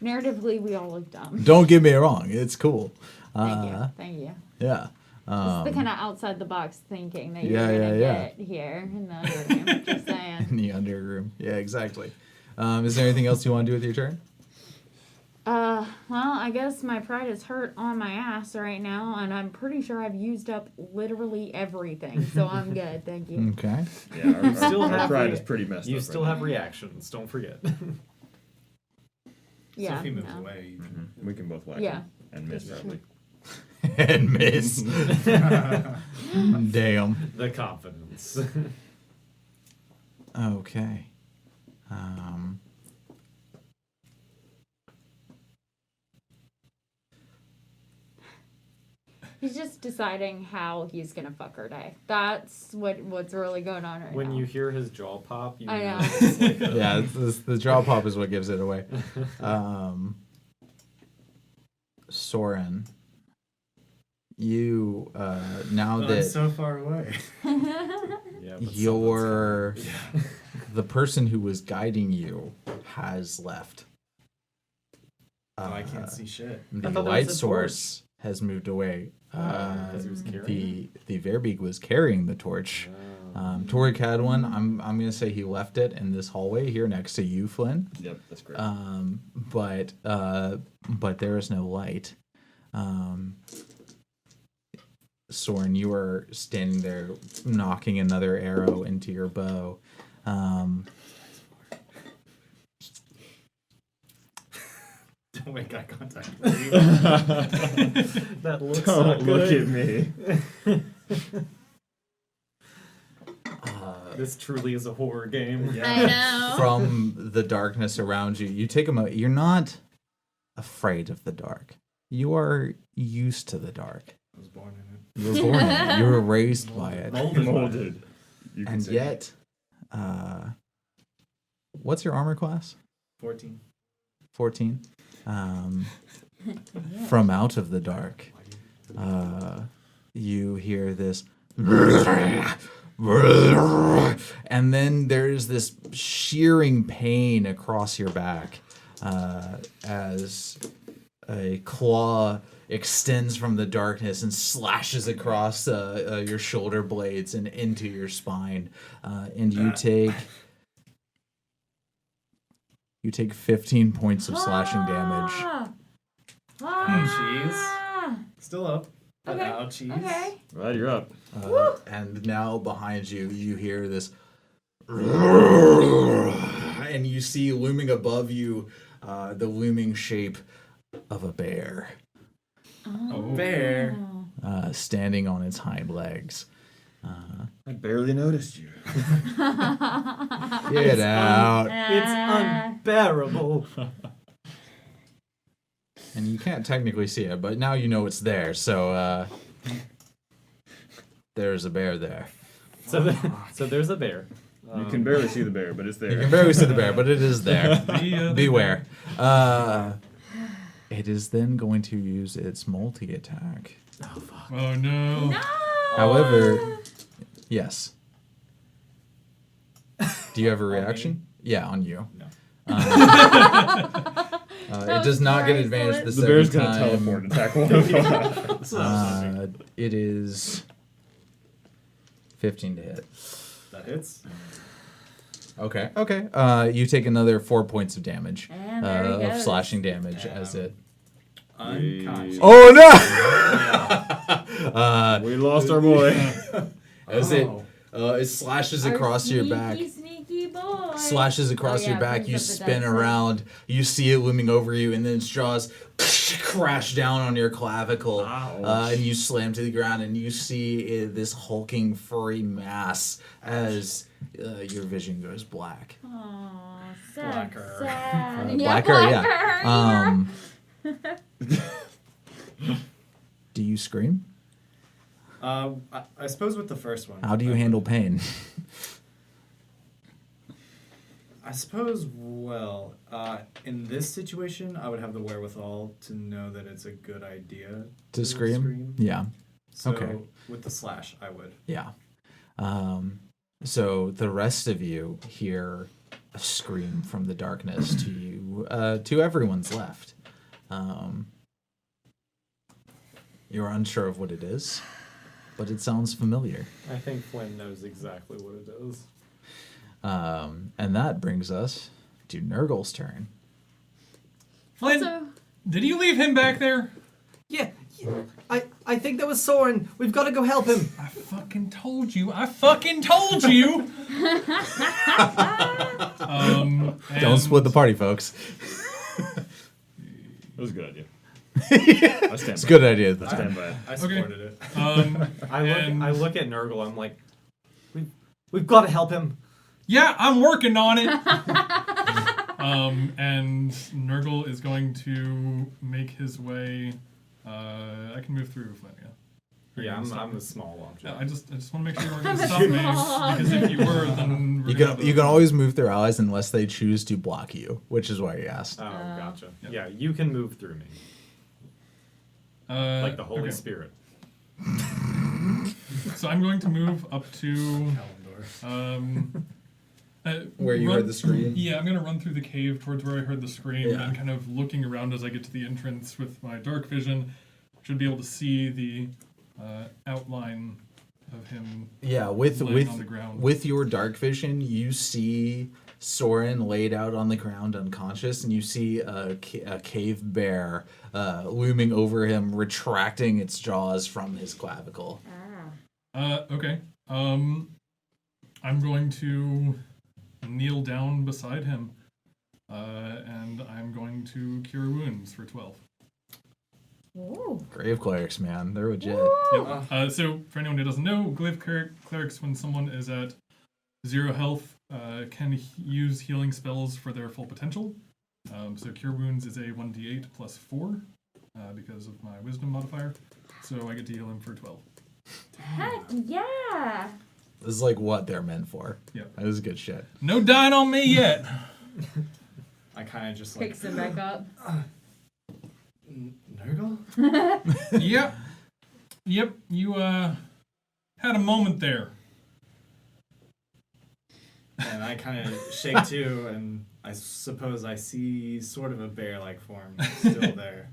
Narratively, we all look dumb. Don't get me wrong, it's cool. Thank you. Thank you. Yeah. This is the kind of outside the box thinking that you're Yeah, gonna yeah. get here in the other room. Just saying. In the underroom. Yeah, exactly. Is there anything else you want to do with your turn? Well, I guess my pride is hurt on my ass right now, and I'm pretty sure I've used up literally everything, so I'm good. Thank you. Okay. Yeah, our, Still our have pride re- is pretty messed You up. still right have reactions. Don't forget. So Yeah. if he moves no. away, you now. can. We can both whack Yeah. him and miss That's probably. And miss. Damn. The confidence. Okay. He's just deciding how he's gonna fuck her day. That's what's really going on right When now. you hear his jaw pop, you I know. it's like a- Yeah, the draw pop is what gives it away. Soren, you now Oh, that it's so far away. Yeah, but your the person who was guiding you has left. Oh, I can't see shit. The thought there light was a source has moved away. 'cause he was carrying The Verbeeg was carrying the torch. Torek had one. I'm gonna say he left it in this hallway here next to you, Flynn. Yep, that's great. But there is no light. Soren, you are standing there knocking another arrow into your bow. Don't make eye contact. That looks Don't not look good. at me. This truly is a horror game. I know. From the darkness around you, you take a moment. You're not afraid of the dark. You are used to the dark. I was born in it. You were born in it. You were raised by it. Molded. You can And say. yet, what's your armor class? 14. 14. From out of the dark, you hear this and then there's this shearing pain across your back as a claw extends from the darkness and slashes across your shoulder blades and into your spine, and you take 15 points of slashing damage. Jeez. Still up. Okay. Ouchies. Okay. Right, you're up. And now behind you, you hear this, and you see looming above you the looming shape of a bear. Bear. Standing on its hind legs. I barely noticed you. Get out. It's unbearable. And you can't technically see it, but now you know it's there, so there's a bear there. So there's a bear. You can barely see the bear, but it's there. You can barely see the bear, but it is there. Beware. It is then going to use its multi-attack. Oh fuck. Oh no. However, yes. Do you have a reaction? Yeah, on you. No. It does not get advantage the bear's second gonna time. teleport and attack one of them. It is 15 to hit. That hits. Okay. You take another 4 points of damage, And there he of goes. slashing damage as it. Unconscious. Oh no! We lost our boy. As it slashes Our across your back. Sneaky boy. Slashes across your back, you spin around, you see it looming over you, and then its jaws crash down on your clavicle, and you slam to the ground, and you see this hulking furry mass as your vision goes black. Aw, sad, Blacker. sad. Blacker, yeah. Blacker, Do you scream? I suppose with the first one. How do you handle pain? I suppose, well, in this situation, I would have the wherewithal to know that it's a good idea To scream? Yeah. So Okay. with the slash, I would. Yeah. So the rest of you hear a scream from the darkness to you, to everyone's left. You're unsure of what it is, but it sounds familiar. I think Flynn knows exactly what it is. And that brings us to Nurgle's turn. Flynn, Also, did you leave him back there? Yeah, I think that was Soren. We've got to go help him. I fucking told you. It Don't split the party, folks. That was a good idea. It's a good idea. I stand by it. I supported it. I look at Nurgle. I'm like, we've got to help him. Yeah, I'm working on it. And Nurgle is going to make his way. I can move through, Flynn. Yeah. Are you Yeah, gonna stop I'm me? a small object. Yeah, I just want to make sure you weren't going to stop me, because if you were, then we're You gonna can always move through allies unless they choose to block you, which is why you asked. Oh, gotcha. Yep. Yeah, you can move through me. Like the Holy okay. Spirit. So I'm going to move up to Where you heard the scream? Yeah, I'm going to run through the cave towards where I heard the scream, Yeah. and kind of looking around as I get to the entrance with my dark vision. Should be able to see the outline of him. Yeah, laying on the ground. with your dark vision, you see Soren laid out on the ground unconscious, and you see a cave bear looming over him, retracting its jaws from his clavicle. Okay. I'm going to kneel down beside him, and I'm going to cure wounds for 12. ooh. Grave clerics, man, they're legit. Yep. So for anyone who doesn't know, glaive clerics, when someone is at 0 health, can use healing spells for their full potential. So cure wounds is a 1d8 plus 4 because of my wisdom modifier. So I get to heal him for 12. Heck yeah. This is like what they're meant for. Yeah. That is good shit. No dying on me yet. I kind of just like. Picks him back up. Nurgle? Yep. You had a moment there. And I kind of shake too, and I suppose I see sort of a bear-like form still there.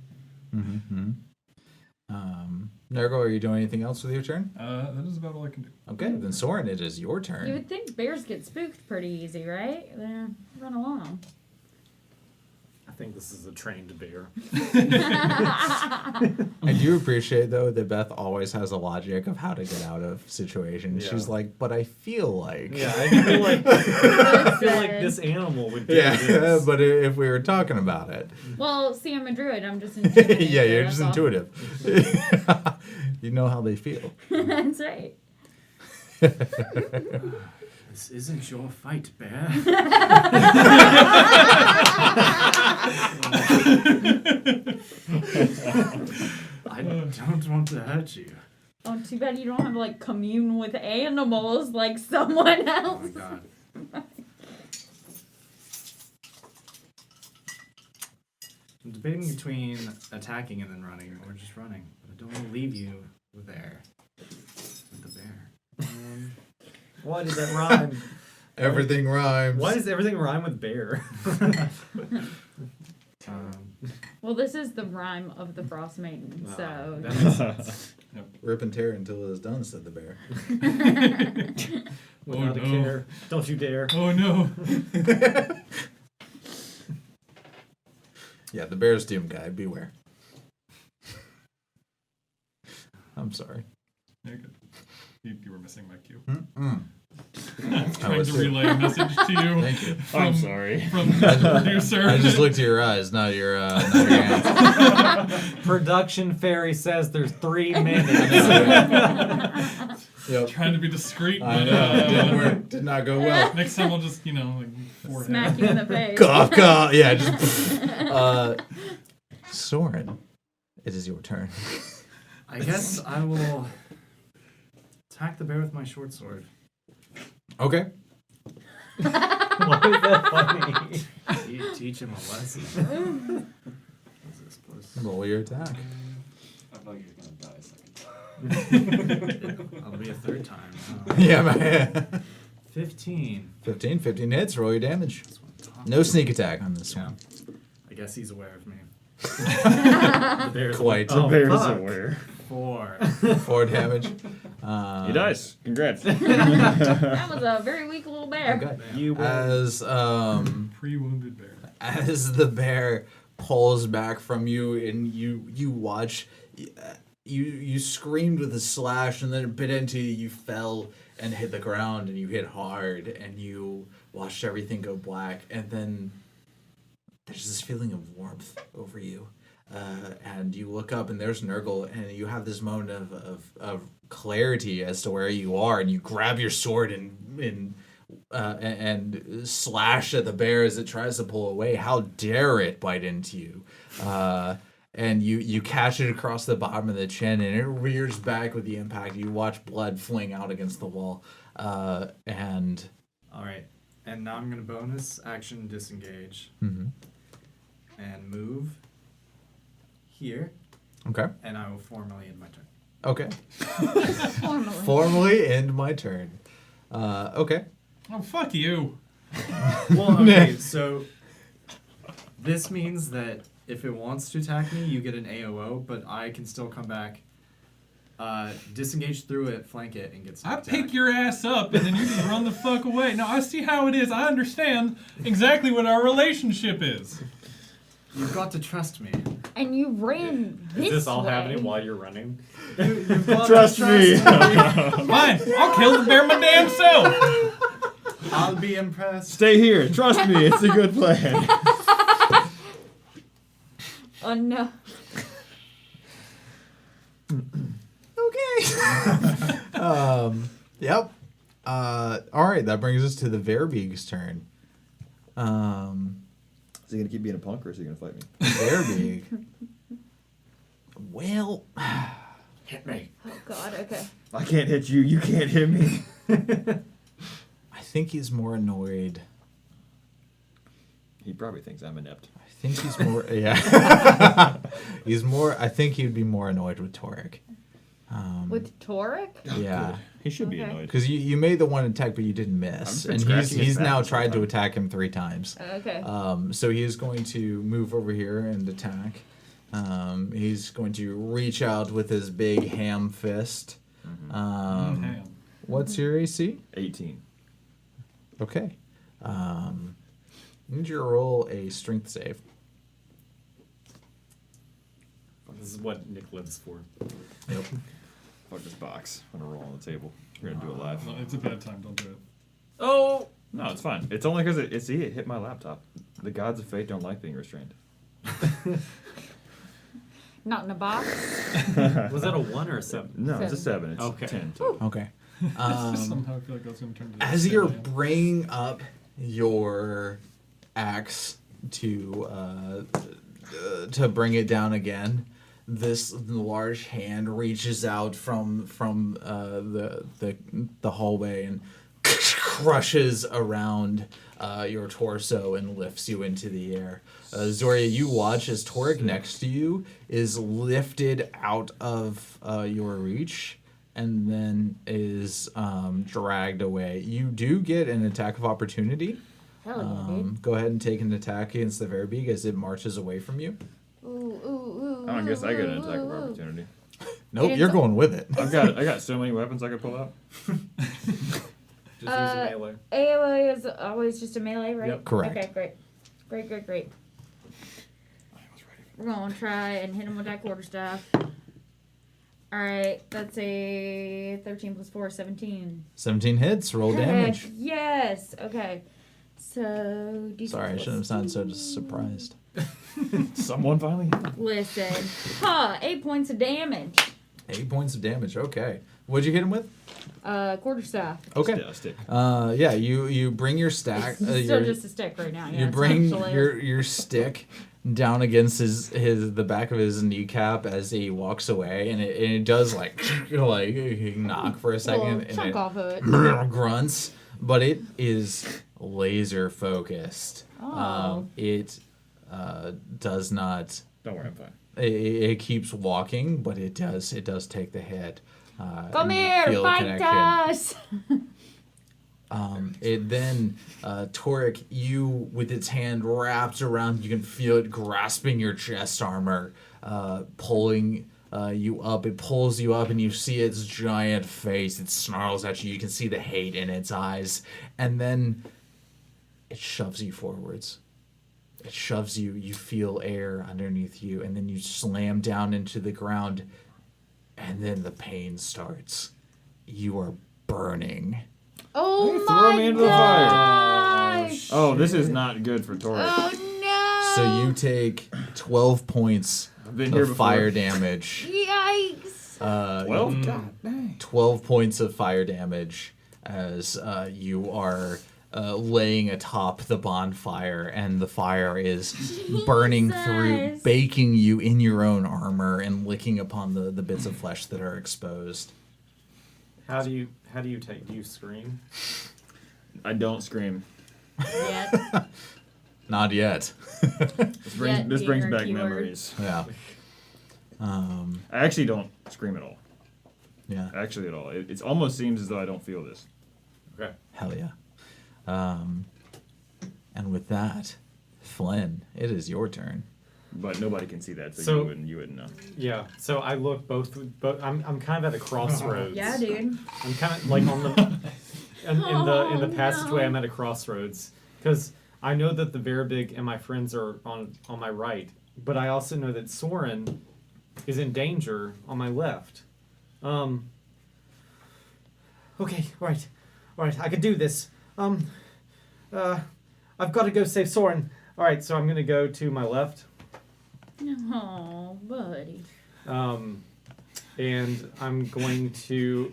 Mm-hmm. Nurgle, are you doing anything else with your turn? That is about all I can do. Okay, then Soren, it is your turn. You would think bears get spooked pretty easy, right? They run along. I think this is a trained bear. I do appreciate, though, that Beth always has a logic of how to get out of situations. Yeah. She's like, but I feel like... Yeah, I feel like this animal would do this. But if we were talking about it... Well, see, I'm a druid. I'm just intuitive. Yeah, you're just that's all. intuitive. You know how they feel. That's right. This isn't your fight, bear. I don't want to hurt you. Oh, too bad you don't have like commune with animals like someone Oh else. my god. I'm debating between attacking and then running, or just running. But I don't want to leave you there. With the bear. Why did that rhyme? Everything rhymes. Why does everything rhyme with bear? Well, this is the rhyme of the Frostmaiden, so. That makes sense. Rip and tear until it is done, said the bear. Without a no. care. Don't you dare. Oh no. Yeah, the bear's doom guy. Beware. I'm sorry. You're good. You were missing my cue. Mm-mm. Trying was to too. relay a message to you. Thank you. I'm sorry. From the producer. I just looked at your eyes, not your hands. Production fairy says there's 3 minutes. Yep. Trying to be discreet, I but know. Didn't work. Did not go well. next time I'll just, like, forehead. Smack you in the face. Cough, cough. Yeah, just. Soren, it is your turn. I guess I will attack the bear with my short sword. Okay. Why is that funny? Teach him a lesson. What's this plus? Roll your attack. I thought you were gonna die a second. I'll be a third time. Yeah, man. 15. 15 hits. Roll your damage. This one top. No sneak attack on this one. I guess he's aware of me. The bear's Quite. Oh, Bear's fuck. aware. 4. 4 damage. He dies. Congrats. That was a very weak little bear. Okay. You win. As Pre-wounded bear. as the bear pulls back from you and you watch, you screamed with a slash and then it bit into you. You fell and hit the ground and you hit hard and you watched everything go black and then there's this feeling of warmth over you. And you look up and there's Nurgle and you have this moment of clarity as to where you are and you grab your sword and slash at the bear as it tries to pull away. How dare it bite into you? And you catch it across the bottom of the chin and it rears back with the impact. You watch blood fling out against the wall. And Alright. And now I'm going to bonus action disengage mhm. and move here. Okay. And I will formally end my turn. Okay. Formally. Formally end my turn. Okay. Oh, fuck you. Well, okay, so this means that if it wants to attack me, you get an AOO, but I can still come back, disengage through it, flank it, and get some I attack. pick your ass up and then you just run the fuck away. No, I see how it is. I understand exactly what our relationship is. You've got to trust me. And you ran this Is this all way. happening while you're running? You've got Trust to me. Fine, I'll kill the bear my damn self. I'll be impressed. Stay here. Trust me. It's a good plan. Oh no. Okay. Yep. All right. That brings us to the Verbeeg's turn. Is he gonna keep being a punk, or is he gonna fight me? Verbeeg. Well, Hit me. Oh god, okay. I can't hit you. You can't hit me. I think he's more annoyed. He probably thinks I'm inept. I think he's more. Yeah. He's more. I think he'd be more annoyed with Torek. With Torek? Yeah. He should be Okay. annoyed. Because you made the one attack, but you didn't miss. I've been And scratching his he's back now this whole tried to time. attack him 3 times. Okay. So he is going to move over here and attack. He's going to reach out with his big ham fist. Ham. What's your AC? 18. Okay. Need you to roll a strength save. This is what Nick lives for. Yep. Fuck this box. I'm gonna roll on the table. We're gonna do it live. No, it's a bad time. Don't do it. Oh! No, it's fine. It's only because it hit my laptop. The gods of fate don't like being restrained. Not in a box. Was that a 1 or a 7? No, it's a 7. It's Okay. 10. Total. Okay. Somehow I feel like that's going to turn to As you're 7 a.m. bringing up your axe to bring it down again, this large hand reaches out from the hallway and crushes around your torso and lifts you into the air. Zoria, you watch as Torek next to you is lifted out of your reach and then is dragged away. You do get an attack of opportunity. Hell yeah, dude. Go ahead and take an attack against the Verbeeg as it marches away from you. Ooh, ooh, ooh. I don't guess I get an ooh, attack of ooh, ooh. opportunity. Nope, It's- you're going with it. I got so many weapons I could pull out. Just use a melee. AOA is always just a melee, right? Yep. Correct. Okay, great. We're gonna try and hit him with that quarterstaff. Alright, that's a 13 plus 4, 17. 17 hits, roll damage. Heck yes! Okay. So, D6 Sorry, I plus shouldn't have sounded so surprised. Someone finally hit him. Listen. 8 points of damage. 8 points of damage, okay. What'd you hit him with? Quarterstaff. Okay. Yeah, stick. Yeah, you bring your stack. It's still just a stick right now. Yeah, You it's bring not Shalair. your stick down against the back of his kneecap as he walks away, and it does like knock for a second, Little chunk and off of it. it grunts, but it is laser focused. Oh. It does not. Don't worry, I'm fine. It keeps walking, but it does take the hit. Come and you here, feel the fight connection. us! It then, Torek, you with its hand wrapped around, you can feel it grasping your chest armor, pulling you up. It pulls you up, and you see its giant face. It snarls at you. You can see the hate in its eyes, and then it shoves you forwards. It shoves you. You feel air underneath you, and then you slam down into the ground, and then the pain starts. You are burning. Oh Hey, my throw me into the fire. gosh! Oh, this is not good for Tori. Oh no! So you take 12 points I've been here of before. fire damage. Yikes! Well, God dang. 12 points of fire damage as you are laying atop the bonfire, and the fire is burning through, Jesus. baking you in your own armor and licking upon the bits of flesh that are exposed. How do you take? Do you scream? I don't scream. Yet. Not yet. This brings, Yeah, this brings being our back keyword. memories. Yeah. I actually don't scream at all. Yeah. Actually, at all. It almost seems as though I don't feel this. Okay. Hell yeah. And with that, Flynn, it is your turn. But nobody can see that, so, So- you wouldn't know. Yeah. So I look both. I'm kind of at a crossroads. Yeah, dude. I'm kind of like on the in the Oh, passageway. no. I'm at a crossroads because I know that the Verbeeg and my friends are on my right, but I also know that Soren is in danger on my left. Okay, right, I can do this. I've got to go save Soren. All right, so I'm gonna go to my left. Oh, buddy. And I'm going to.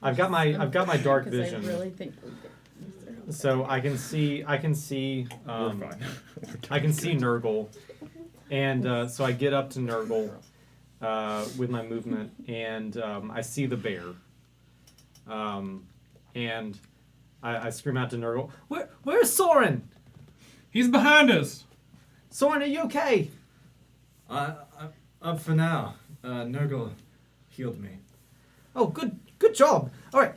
I've got my dark 'Cause vision, I really think we'll get so I can see. We're fine. I can see Nurgle, and so I get up to Nurgle with my movement, and I see the bear. And I scream out to Nurgle, "Where's Soren? He's behind us. Soren, are you okay?" Up for now. Nurgle, healed me. Oh, good job. All right.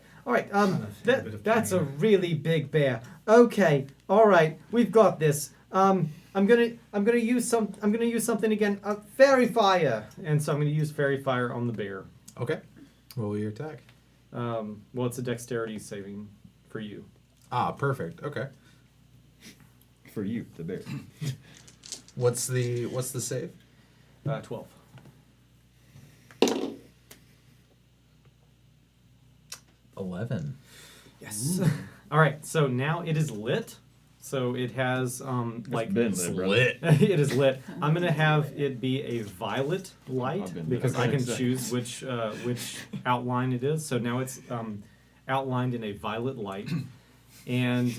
That's a really big bear. Okay. All right. We've got this. I'm gonna use something again. Fairy fire. And so I'm gonna use fairy fire on the bear. Okay. Roll your attack. Well, it's a dexterity saving for you. Ah, perfect. Okay. For you, the bear. What's the save? 12. 11. Yes. All right. So now it is lit. So it has like been lit, brother. it is lit. I'm gonna have it be a violet light I've been because lit. I can choose which outline it is. So now it's outlined in a violet light, and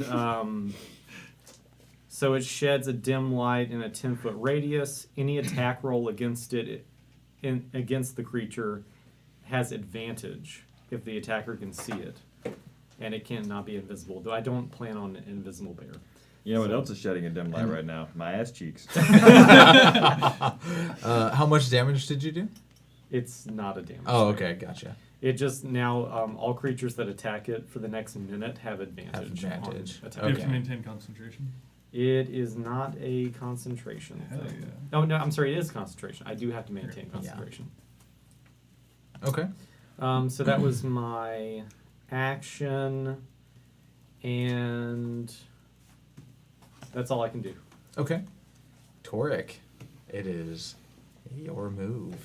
so it sheds a dim light in a 10-foot radius. Any attack roll against it, against the creature, has advantage if the attacker can see it, and it cannot be invisible. Though I don't plan on an invisible bear. You know what else is shedding a dim light right now? My ass cheeks. How much damage did you do? It's not a damage. Oh, thing. okay, gotcha. It just now all creatures that attack it for the next minute have advantage. Have advantage. On attack. You have Okay. to maintain concentration. It is not a concentration Hell thing. yeah. Oh no, I'm sorry. It is concentration. I do have to maintain Yeah. concentration. Okay. So that was my action, and that's all I can do. Okay. Toric, it is your move.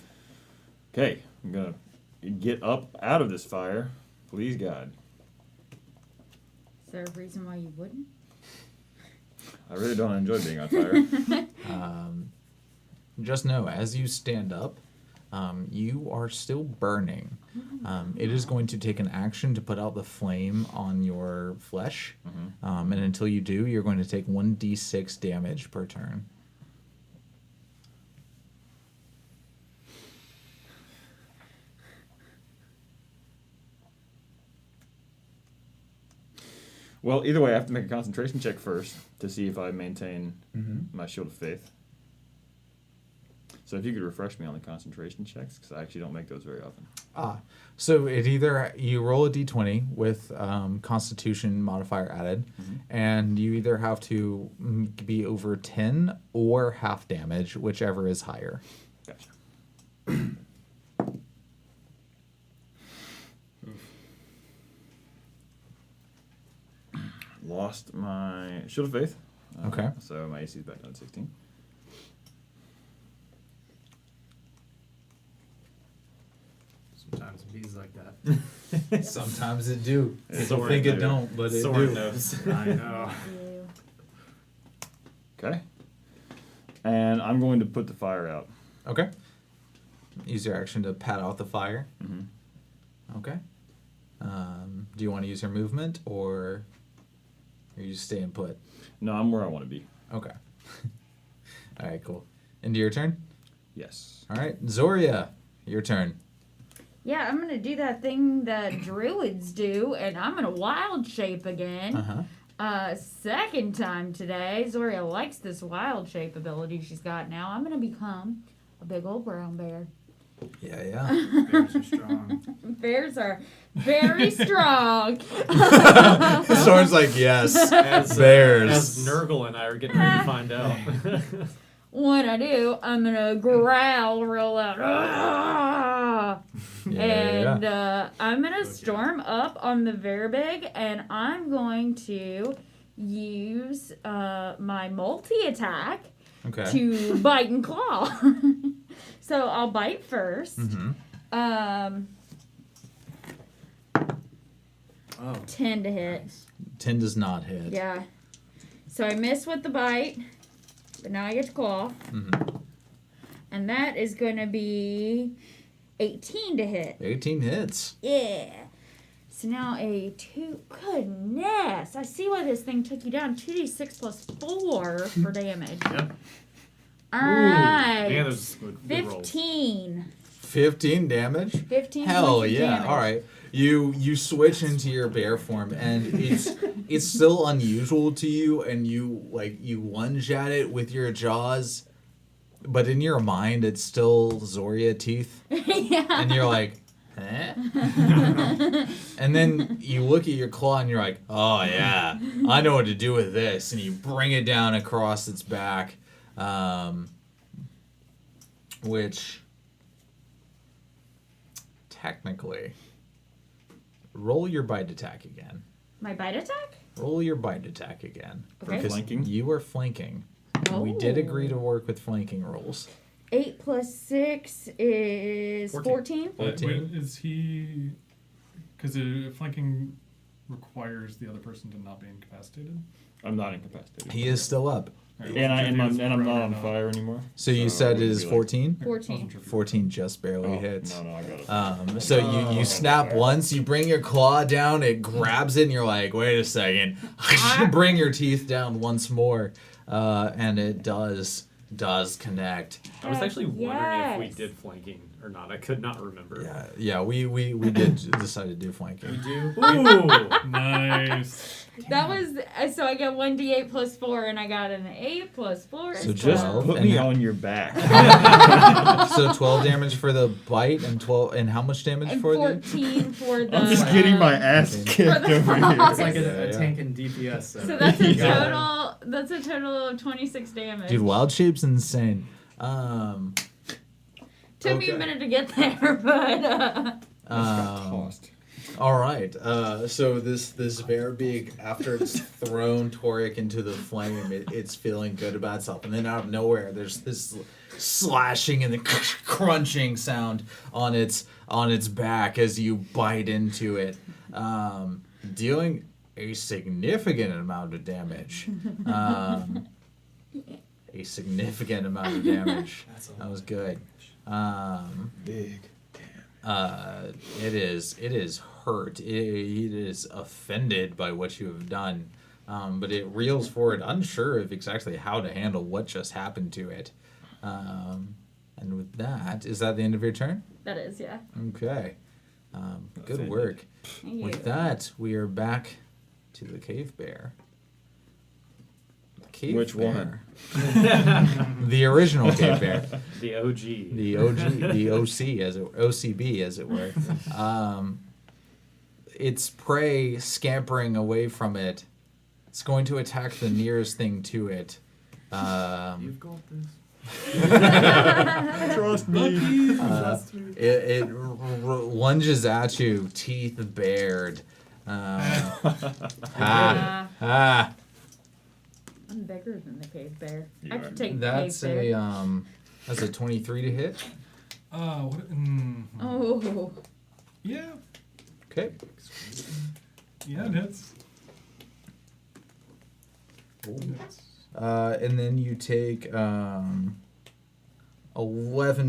Okay, I'm gonna get up out of this fire. Please, God. Is there a reason why you wouldn't? I really don't enjoy being on fire. Just know, as you stand up, you are still burning. It is going to take an action to put out the flame on your flesh. And until you do, you're going to take 1d6 damage per turn. Well, either way, I have to make a concentration check first to see if I maintain my shield of faith. So if you could refresh me on the concentration checks, because I actually don't make those very often. So it either you roll a d20 with Constitution modifier added, and you either have to be over 10 or half damage, whichever is higher. Gotcha. Lost my shield of faith. Okay. So my AC is back down to 16. Sometimes it bees like that. Sometimes it do. Soren Think it knows. don't, but it Soren do. knows. I know. You. Okay. And I'm going to put the fire out. Okay. Use your action to pat out the fire. Okay. Do you want to use your movement, or are you just staying put? No, I'm where I want to be. Okay. All right, cool. Into your turn? Yes. All right. Zoria, your turn. Yeah, I'm gonna do that thing that druids do, and I'm gonna wild shape again. Second time today. Zoria likes this wild shape ability she's got now. I'm gonna become a big old brown bear. Yeah. Bears are strong. Bears are very strong. Soren's like, yes. As Bears. Nurgle and I are getting ready to find out. When I do, I'm gonna growl real loud. And I'm gonna storm up on the Verbeeg, and I'm going to use my multi-attack Okay. to bite and claw. So I'll bite first. 10 to hit. 10 does not hit. Yeah. So I miss with the bite, but now I get to claw. And that is going to be 18 to hit. 18 hits. Yeah. So now a 2. Goodness. I see why this thing took you down. 2d6 plus 4 for damage. Yep. All right. Man, those good rolls. 15. 15 damage? 15 Hell points of yeah. damage. All right. You switch into your bear form, and it's still unusual to you, and you lunge at it with your jaws, but in your mind it's still Zoria teeth. Yeah. And you're like, And then you look at your claw and you're like, oh yeah, I know what to do with this. And you bring it down across its back, which technically, roll your bite attack again. My bite attack? Roll your bite attack again. Okay. Because Flanking? you are flanking. We did agree to work with flanking rolls. 8 plus 6 is 14. Wait, is he? Because flanking requires the other person to not be incapacitated. I'm not incapacitated. He is still up. Right, And I'm not thrown on or fire anymore. So you said it wouldn't is be like- 14? 14. 14 just barely hits. No, I got it. So you snap once, you bring your claw down, it grabs it, and you're like, wait a second. Bring your teeth down once more, and it does connect. I was actually wondering if we Yes. did flanking or not. I could not remember. Yeah, we did decide to do flanking. We do? Ooh! Nice. That was so I got 1d8 plus 4, and I got an 8 plus 4. So is just 12. Put And me that- on your back. So 12 damage for the bite, and 12, and how much damage and for the? 14 for the. I'm just getting my ass Okay. kicked For the over claws. here. It's like Yeah, a yeah. tank in DPS. So that's a Yeah. total. That's a total of 26 damage. Dude, wild shape's insane. Took me okay. a minute to get there, but. Cost. All right. So this Verbeeg, after it's thrown Toric into the flame, it's feeling good about itself, and then out of nowhere, there's this slashing and the crunching sound on its back as you bite into it, dealing a significant amount of damage. A significant amount of damage. That was good. Big. It is hurt. It is offended by what you have done, but it reels forward, unsure of exactly how to handle what just happened to it. And with that, is that the end of your turn? That is, yeah. Okay. Good Offended. work. Thank you. With that, we are back to the cave bear. The cave Which bear. The original cave bear. The OG. The OG, the OC OCB as it were. Its prey scampering away from it. It's going to attack the nearest thing to it. You've got this. Trust me. It lunges at you, teeth bared. Ah. I'm bigger than the cave bear. You I are. could take That's the cave bear. that's a 23 to hit. What? Oh. Yeah. Okay. Yeah, it hits. And then you take 11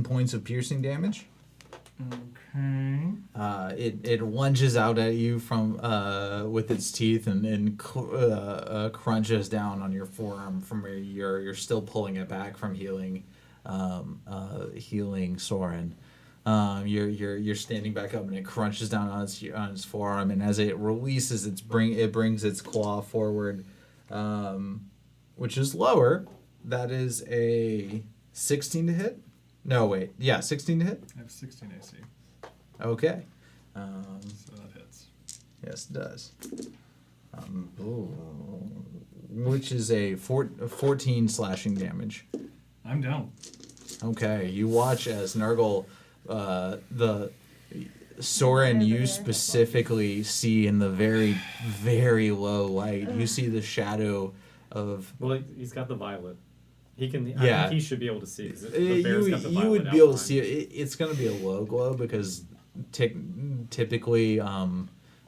points of piercing damage. Okay. It lunges out at you from with its teeth and crunches down on your forearm from where you're still pulling it back from healing Soren. You're standing back up and it crunches down on its forearm, and as it releases it brings its claw forward, which is lower. That is a 16 to hit. No, wait. Yeah, 16 to hit. I have 16 AC, Okay. so that hits. Yes, it does. Which is a 14 slashing damage. I'm down. Okay, you watch as Nurgle, the Soren, you specifically see in the very, very low light. You see the shadow of. Well, he's got the violet. He can. I Yeah. think he should be able to see. 'Cause the bear's got the You violet would be able to outline. see it. It's going to be a low glow because typically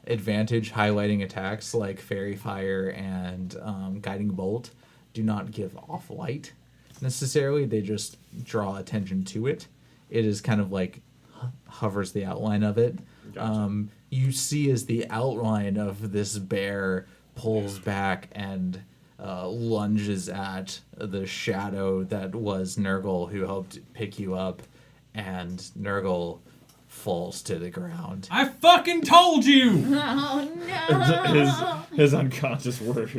advantage highlighting attacks like Fairy Fire and Guiding Bolt do not give off light necessarily. They just draw attention to it. It is kind of like hovers the outline of it. Gotcha. You see as the outline of this bear pulls back and lunges at the shadow that was Nurgle, who helped pick you up, and Nurgle falls to the ground. I fucking told you. Oh no! His unconscious words.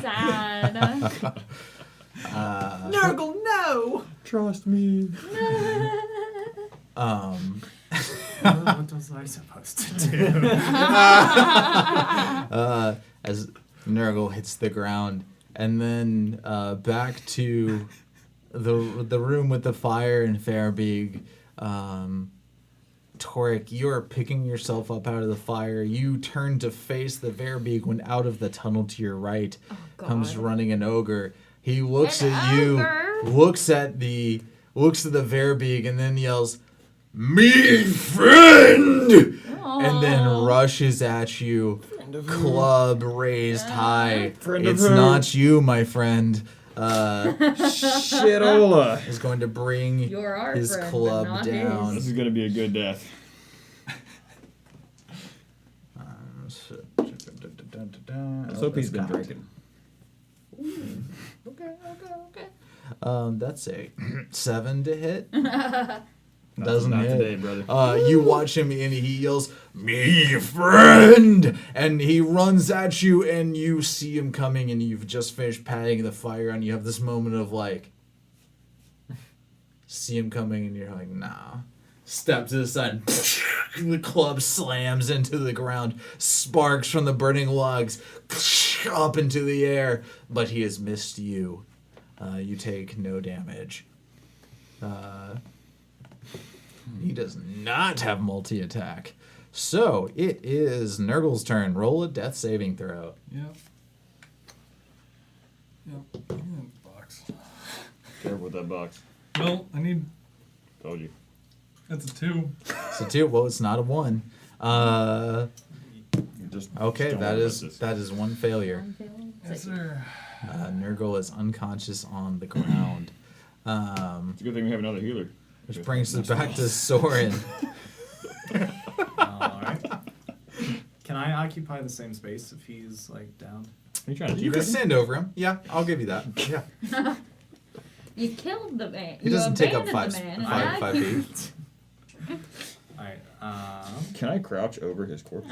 Sad. Nurgle, no! No. Trust me. What was I supposed to do? As Nurgle hits the ground, and then back to the room with the fire and Verbeeg. Torek, you are picking yourself up out of the fire. You turn to face the Verbeeg when out of the tunnel to your right comes running an ogre. He looks at you, looks at the Verbeeg, and then yells, "Me friend!" and then rushes at you, club raised high. It's not you, my friend. Shitola is going to bring You're our his friend, club but not down. This is gonna be a good death. Let's hope he's been drinking. Okay. That's a 7 to hit. Not Doesn't hit. today, brother. You watch him and he yells, "Me friend!" and he runs at you, and you see him coming, and you've just finished patting the fire, and you have this moment of like, see him coming, and you're like, nah. Step to the side. The club slams into the ground. Sparks from the burning logs up into the air, but he has missed you. You take no damage. He does not have multi-attack. So, it is Nurgle's turn. Roll a death saving throw. Yep. Give me that box. Careful with that box. Well, I need. Told you. That's a 2. So 2, well, it's not a 1. You just Okay, don't that worry is about this. that is 1 failure. Yes, sir. Nurgle is unconscious on the ground. It's a good thing we have another healer. Which brings us back to Soren. Alright. Can I occupy the same space if he's, like, down? Are you trying to You can stand over him. Yeah, I'll give you that. Yeah. You killed the man. He doesn't take up abandoned five the man, and five I- feet. Alright, Can I crouch over his corpse?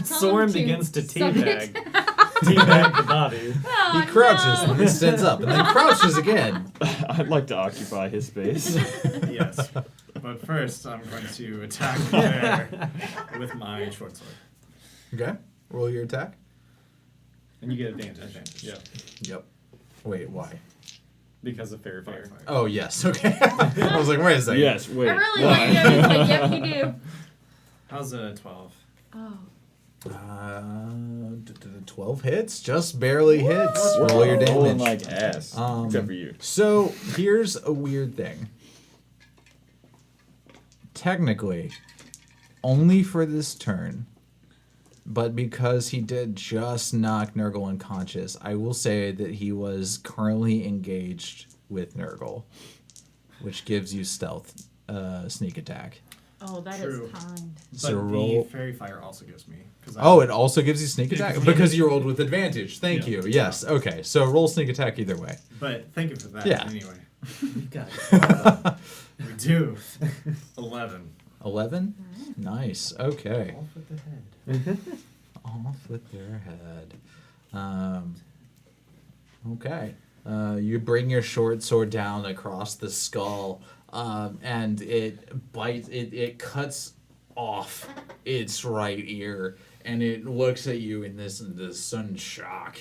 Soren to begins to suck it. teabag the body. Oh, He crouches, no. and then stands up, and then crouches again. I'd like to occupy his space. yes. But first, I'm going to attack the bear with my short sword. Okay. Roll your attack. And you get advantage. Yeah. Yep. Wait, why? Because of fairy fire. Oh, yes. Okay. I was like, wait a second. Yes, wait. I really why? like it. I was like, yep, you do. How's a 12? Oh. 12 hits. Just barely hits. We're Roll your rolling damage. like ass. Except for you. So, here's a weird thing. Technically, only for this turn, but because he did just knock Nurgle unconscious, I will say that he was currently engaged with Nurgle, which gives you stealth, sneak attack. Oh, that True. is kind. So But roll. the fairy fire also gives me. Oh, it also gives you sneak attack? Yeah. Because you rolled with advantage. Thank Yeah. you. Yes. Okay. So roll sneak attack either way. But thank you for that. Yeah. Anyway, You've got we do. 11. 11? Nice. Okay. Off with the head. Off with their head. Okay. You bring your short sword down across the skull, and it bites. It cuts off its right ear, and it looks at you in this sudden shock,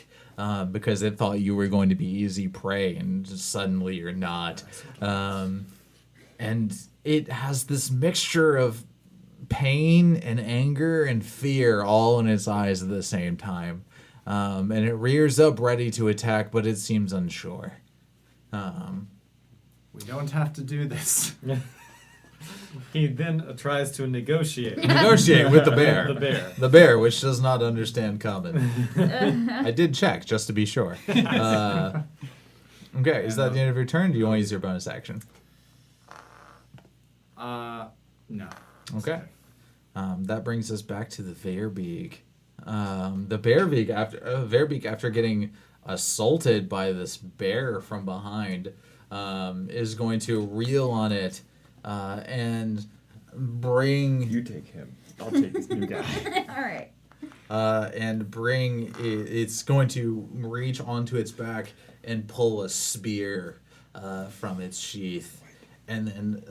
because it thought you were going to be easy prey, and just suddenly you're not. And it has this mixture of pain and anger and fear all in its eyes at the same time. And it rears up ready to attack, but it seems unsure. We don't have to do this. He then tries to negotiate. Negotiate with the bear. The bear. The bear, which does not understand common. I did check, just to be sure. Okay, is that the end of your turn? Do you want to use your bonus action? No. Okay. That brings us back to the Verbeeg. The Verbeeg, after getting assaulted by this bear from behind, is going to reel on it and bring. You take him. I'll take this new guy. All right. and bring it's going to reach onto its back and pull a spear from its sheath, and then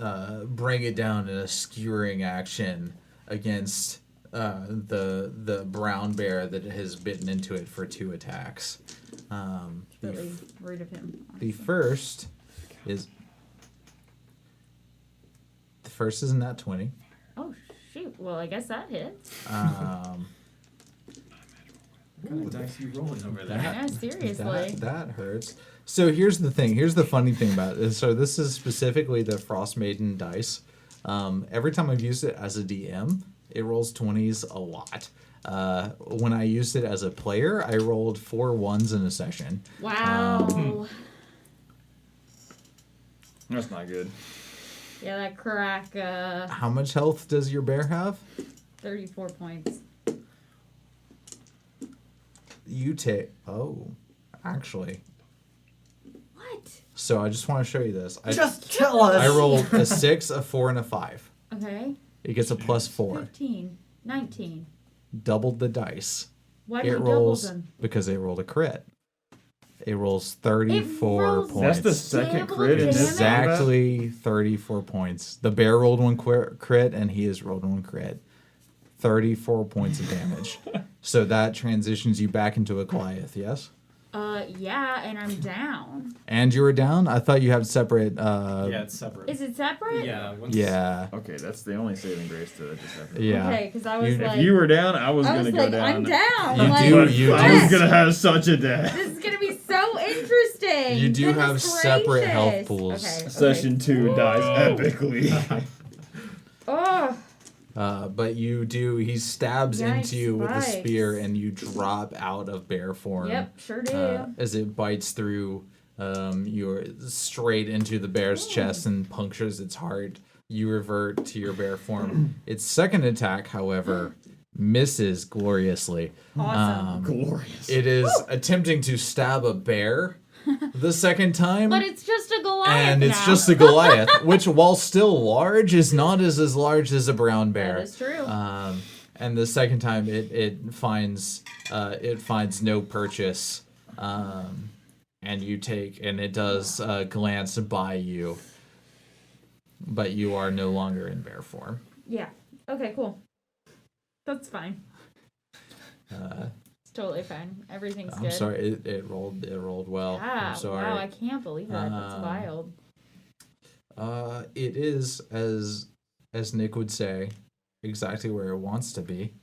bring it down in a skewering action against the brown bear that has bitten into it for 2 attacks. Really rude of him. The first is in that 20. Oh shoot! Well, I guess that hits. What kind of dice you rolling over there? Yeah, seriously. That hurts. So here's the thing. Here's the funny thing about it. So this is specifically the Frostmaiden dice. Every time I've used it as a DM, it rolls 20s a lot. When I used it as a player, I rolled 4 1s in a session. Wow. That's not good. Yeah, that crack. How much health does your bear have? 34 points. You take... Oh, actually. What? So I just want to show you this. Just tell us. I rolled a 6, a 4, and a 5. Okay. It gets a +4. 15. 19. Doubled the dice. Why did It you double rolls them? because it rolled a crit. It rolls 34 rolls points. That's the second double crit in this damage? Exactly 34 points. The bear rolled 1 crit, and he has rolled 1 crit. 34 points of damage. So that transitions you back into a Goliath, yes? Yeah, and I'm down. And you were down? I thought you had separate... Yeah, it's separate. Is it separate? Yeah. Yeah. Okay, that's the only saving grace to just happen. Yeah. Okay, because I was You- like... If you were down, I was I gonna was go like, down. I'm down. You like, do- you I do- was gonna have such a day. This is gonna be so interesting. You do Goodness have separate health gracious. pools. Okay. Session 2 dies epically. Oh, But you do... He stabs Yikes, into you with a spikes. spear, and you drop out of bear form. yep, sure do. As it bites through your straight into the bear's chest and punctures its heart. You revert to your bear form. Its second attack, however, misses gloriously. Awesome. Glorious. It is attempting to stab a bear the second time. But it's just a Goliath and it's now. just a Goliath, which, while still large, is not as large as a brown bear. That is true. And the second time, it finds no purchase, and you take, and it does glance by you, but you are no longer in bear form. Yeah. Okay, cool. That's fine. It's totally fine. Everything's I'm good. sorry, it rolled well. Ah, I'm sorry. wow, I can't believe that. That's wild. It is, as Nick would say, exactly where it wants to be.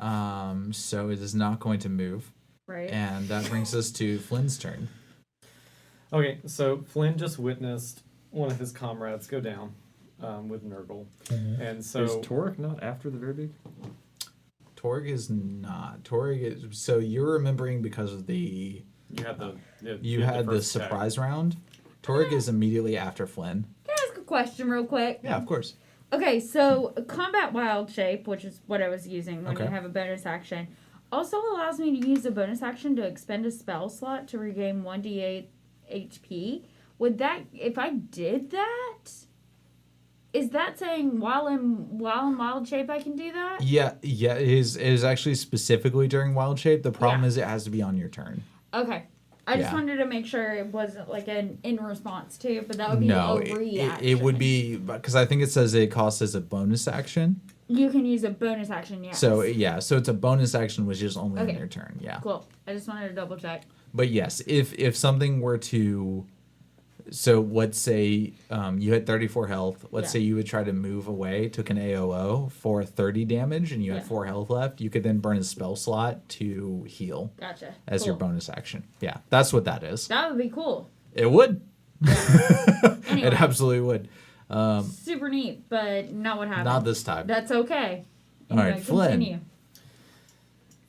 So it is not going to move. Right. And that brings us to Flynn's turn. Okay, so Flynn just witnessed one of his comrades go down with Nurgle. And so... Is Torek not after the Verbeeg? Torg is not. Torg is... So you're remembering because of the... You had the... You had the first attack. surprise round. Torg is immediately after Flynn. Can I ask a question real quick? Yeah, of course. Okay, so combat wild shape, which is what I was using when Okay. you have a bonus action, also allows me to use a bonus action to expend a spell slot to regain 1d8 HP. Would that, if I did that, is that saying while in wild shape I can do that? Yeah. It is actually specifically during wild shape. The problem is it has to be on your turn. Okay. I just Yeah. wanted to make sure it wasn't like an in response to, but that would be No, a reaction. it would be, because I think it says it costs as a bonus action. You can use a bonus action, yes. So yeah, so it's a bonus action, which is only on Okay. your turn. Yeah. Cool. I just wanted to double check. But yes, if something were to, so let's say you had 34 health. Let's Yeah. say you would try to move away, took an AOO for 30 damage, and you had Yeah. 4 health left. You could then burn a spell slot to heal Gotcha. as your Cool. bonus action. Yeah, that's what that is. That would be cool. It would. Anyway. It absolutely would. Super neat, but not what happened. Not this time. That's okay. All right, Flynn. Continue.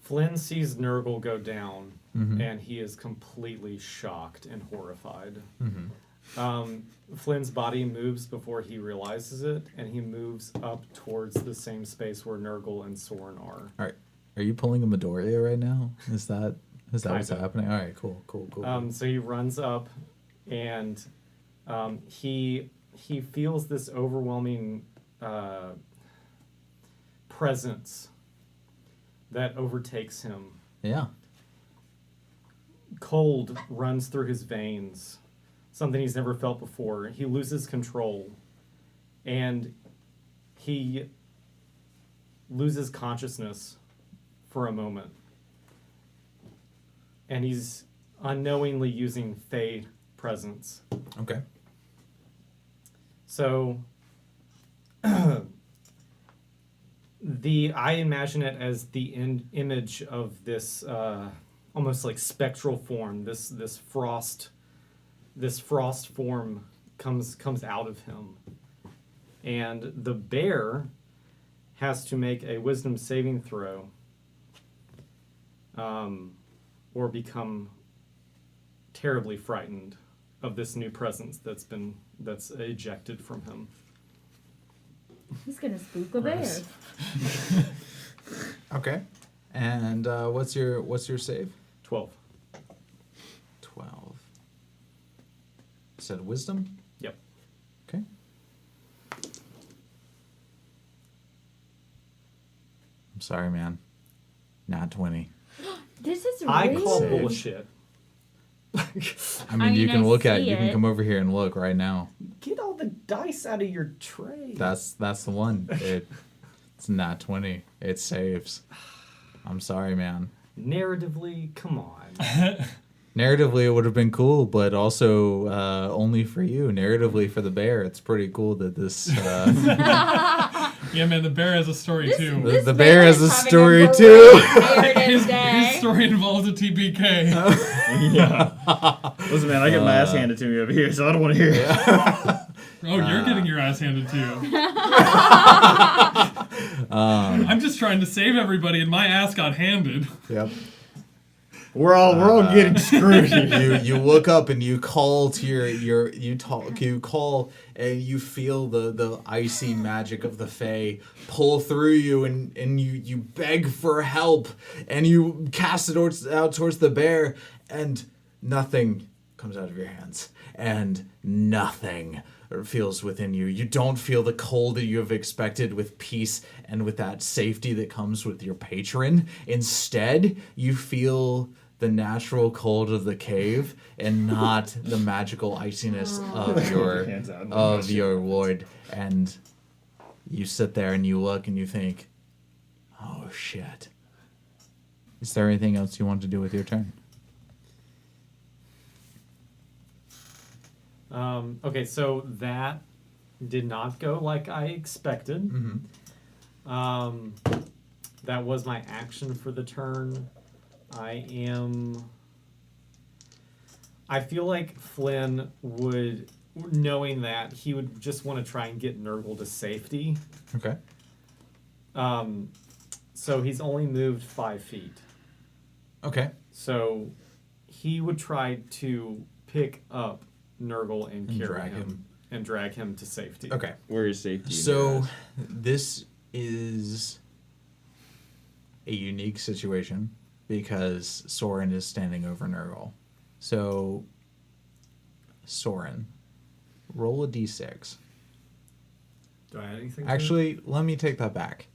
Flynn sees Nurgle go down, Mm-hmm. and he is completely shocked and horrified. Mm-hmm. Flynn's body moves before he realizes it, and he moves up towards the same space where Nurgle and Soren are. All right. Are you pulling a Midoriya right now? Is that what's Kinda. happening? All right, cool. So he runs up, and he feels this overwhelming presence that overtakes him. Yeah. Cold runs through his veins, something he's never felt before. He loses control, and he loses consciousness for a moment. And he's unknowingly using Fey presence. Okay. So I imagine it as the image of this almost like spectral form. This frost form comes out of him, and the bear has to make a wisdom saving throw, or become terribly frightened of this new presence that's ejected from him. He's gonna spook a bear. Okay. And what's your save? 12. 12. Said wisdom? Yep. Okay. I'm sorry, man. Not 20. This is I real. call Save. bullshit. I mean, you I can look at see you can it. come over here and look right now. Get all the dice out of your tray. That's the one. It's not 20. It saves. I'm sorry, man. Narratively, come on. Narratively, it would have been cool, but also only for you. Narratively, for the bear, it's pretty cool that this. Yeah, man, the bear has a story too. This The bear has is a having story, great too. narrative His day. story involves a TPK. Yeah. Listen, man, I get my ass handed to me over here, so I don't want to hear it. Oh, you're getting your ass handed too. I'm just trying to save everybody, and my ass got handed. Yep. We're all getting screwed. You look up and you call to you call and you feel the icy magic of the Fae pull through you and you beg for help and you cast it out towards the bear and nothing comes out of your hands and nothing feels within you. You don't feel the cold that you have expected with peace and with that safety that comes with your patron. Instead, you feel the natural cold of the cave and not the magical iciness of your lord. And you sit there and you look and you think, oh shit. Is there anything else you want to do with your turn? Okay, so that did not go like I expected. Mm-hmm. That was my action for the turn. I feel like Flynn would, knowing that, he would just want to try and get Nurgle to safety. Okay. So he's only moved 5 feet. Okay. So he would try to pick up Nurgle and carry him and drag him to safety. Okay. Where is safety? So this is a unique situation because Soren is standing over Nurgle. So Soren, roll a d6. Do I add anything? Actually, let me take that back.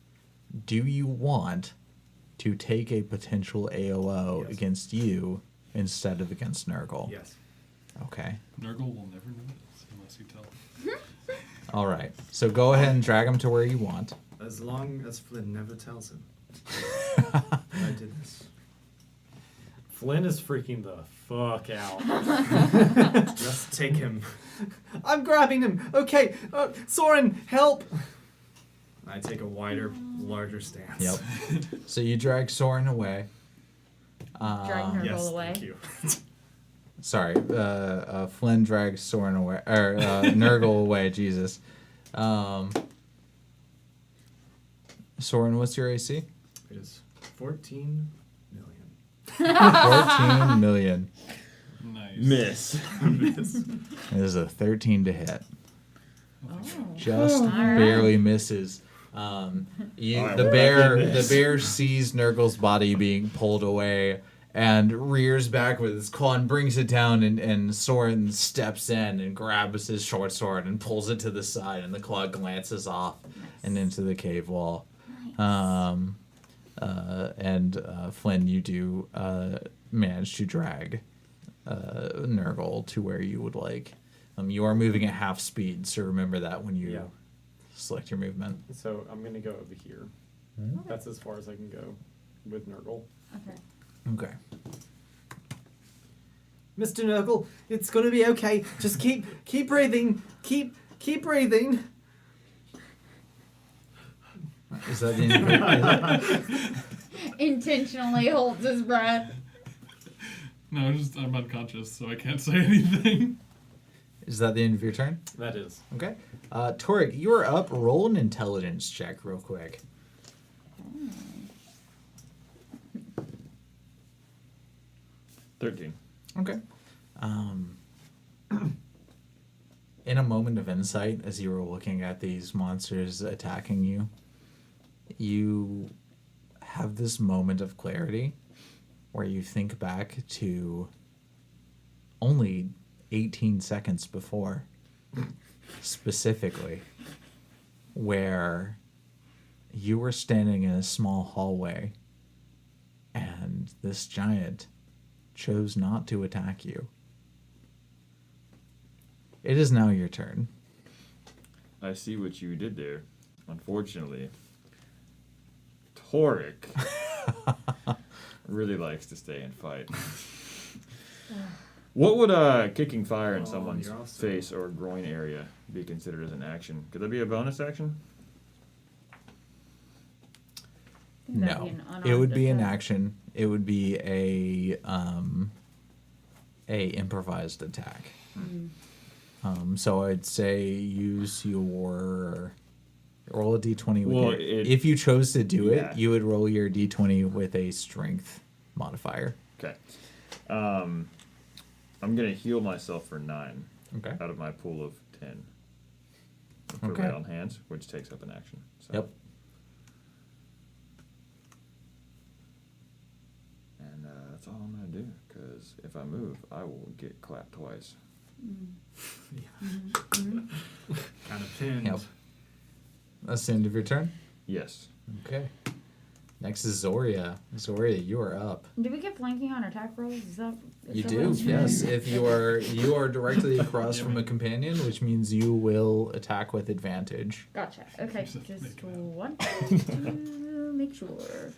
Do you want to take a potential AOO Yes. against you instead of against Nurgle? Yes. Okay. Nurgle will never know this unless you tell. All right. So go ahead and drag him to where you want. As long as Flynn never tells him. I did this. Flynn is freaking the fuck out. Just take him. I'm grabbing him. Okay, Soren, help. I take a wider, larger stance. Yep. So you drag Soren away. Drag Nurgle Yes, away. thank you. Sorry, Flynn drags Soren away, or Nurgle away. Jesus. Soren, what's your AC? It is 14 million. 14 million. Nice. Miss. It is a 13 to hit. Oh. Just Alright. barely misses. Alright, The we're bear, making the this. bear sees Nurgle's body being pulled away and rears back with his claw and brings it down. And Soren steps in and grabs his short sword and pulls it to the side. And the claw glances off and into the cave wall. and Flynn, you do manage to drag Nurgle to where you would like. You are moving at half speed, so remember that when you Yeah. select your movement. So I'm gonna go over here. That's as far as I can go with Nurgle. Okay. Okay. Mr. Nurgle, it's gonna be okay. Just keep breathing. Keep breathing. Is that the end of your Intentionally holds his breath. No, I'm unconscious, so I can't say anything. Is that the end of your turn? That is. Okay. Torek, you are up. Roll an intelligence check real quick. 13. Okay. In a moment of insight, as you were looking at these monsters attacking you, you have this moment of clarity where you think back to only 18 seconds before, specifically, where you were standing in a small hallway and this giant chose not to attack you. It is now your turn. I see what you did there. Unfortunately, Torek really likes to stay and fight. What would kicking fire in someone's you're also- face or groin area be considered as an action? Could that be a bonus action? That'd No, be an it would unarmed be an attack. action. It would be a improvised attack. So I'd say use your roll a d20 with Well, your, if you chose to do yeah. it, you would roll your d20 with a strength modifier. Okay. I'm gonna heal myself for 9 Okay. out of my pool of 10. For Okay. lay on hands, which takes up an action. So. Yep. And that's all I'm gonna do. Because if I move, I will get clapped twice. Kind of pinned. Yep. That's the end of your turn. Yes. Okay. Next is Zoria. Zoria, you are up. Do we get flanking on attack rolls? Is that You what do, I'm saying? yes. If you are directly across from a companion, which means you will attack with advantage. Gotcha. Okay, Just just make sure. wanted to make sure.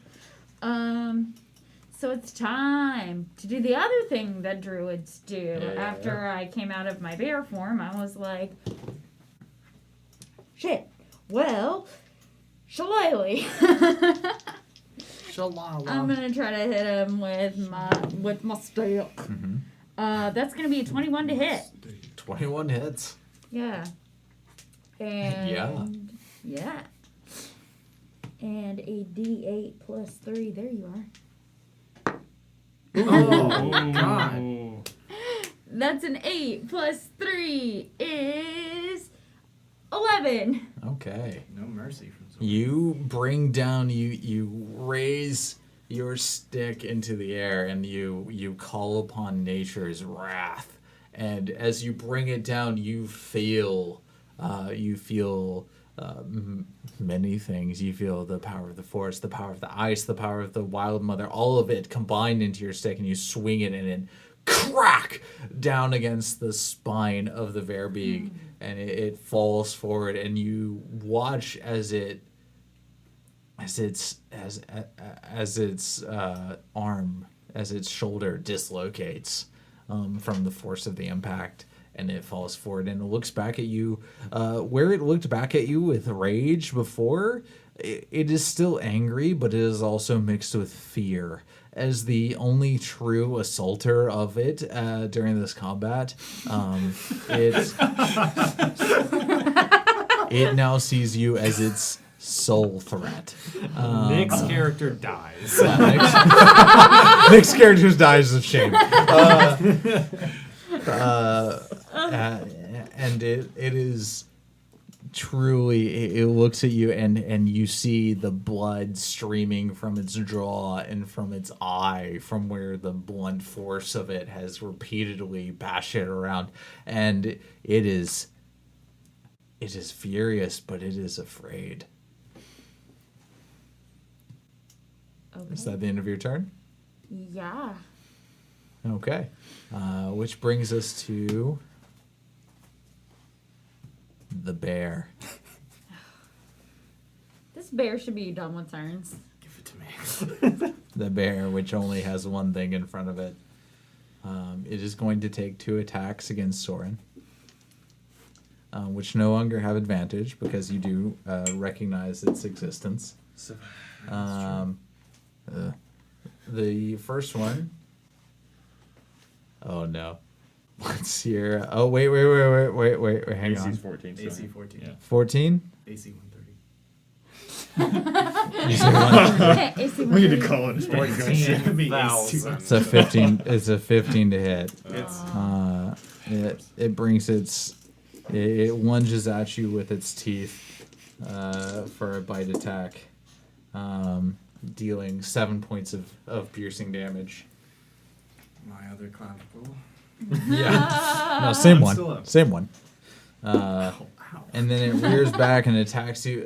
So it's time to do the other thing that druids do. Yeah. After I came out of my bear form, I was like, shit. Well, shillelagh. Shalala. I'm gonna try to hit him with my stick. Mm-hmm. That's gonna be a 21 to hit. 21 hits. Yeah. And Yeah. And a D8 plus 3. There you are. Oh, God. That's an 8 plus 3 is 11. Okay. No mercy from Zora. You bring down, you raise your stick into the air and you call upon nature's wrath. And as you bring it down, you feel many things. You feel the power of the forest, the power of the ice, the power of the wild mother, all of it combined into your stick, and you swing it and it crack down against the spine of the Verbeeg, and it falls forward, and you watch as its shoulder dislocates from the force of the impact, and it falls forward, and it looks back at you where it looked back at you with rage before. It is still angry, but it is also mixed with fear. As the only true assaulter of it during this combat, it now sees you as its sole threat. Nick's character dies. Nick's character dies of shame. And it is truly, it looks at you and you see the blood streaming from its jaw and from its eye, from where the blunt force of it has repeatedly bashed it around, and it is furious, but it is afraid. Okay. Is that the end of your turn? Yeah. Okay. Which brings us to the bear. This bear should be done with turns. Give it to me. The bear, which only has one thing in front of it. It is going to take 2 attacks against Soren, which no longer have advantage because you do recognize its existence. The first one. Oh no. Let's hear. Oh wait. Hang AC's on. 14. So. AC 14. Yeah. 14. AC 130. You say one. AC We need to 130. call it a straight gun shit. 14,000. It's a 15. It's a 15 to hit. It's It brings it lunges at you with its teeth for a bite attack, dealing 7 points of piercing damage. my other clavicle. Yeah. No, same I'm still one. up. Same one. Ow. And then it rears back and attacks you,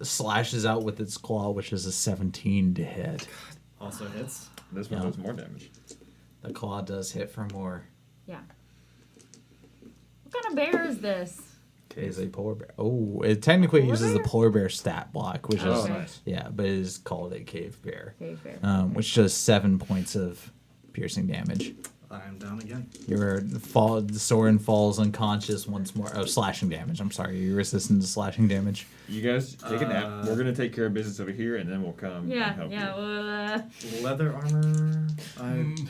slashes out with its claw, which is a 17 to hit. Also hits. This one Yeah. does more damage. The claw does hit for more. Yeah. What kind of bear is this? It is a polar bear. Oh, it technically Polar uses the bear? polar bear stat block, which Oh, is nice. yeah, but it is called a cave bear, Okay, fair. which does 7 points of piercing damage. I'm down again. Soren falls unconscious once more. Oh, slashing damage. I'm sorry, you're resistant to slashing damage. You guys take a nap. We're gonna take care of business over here, and then we'll come and Yeah, help yeah. you. Well, Leather armor. I Mm,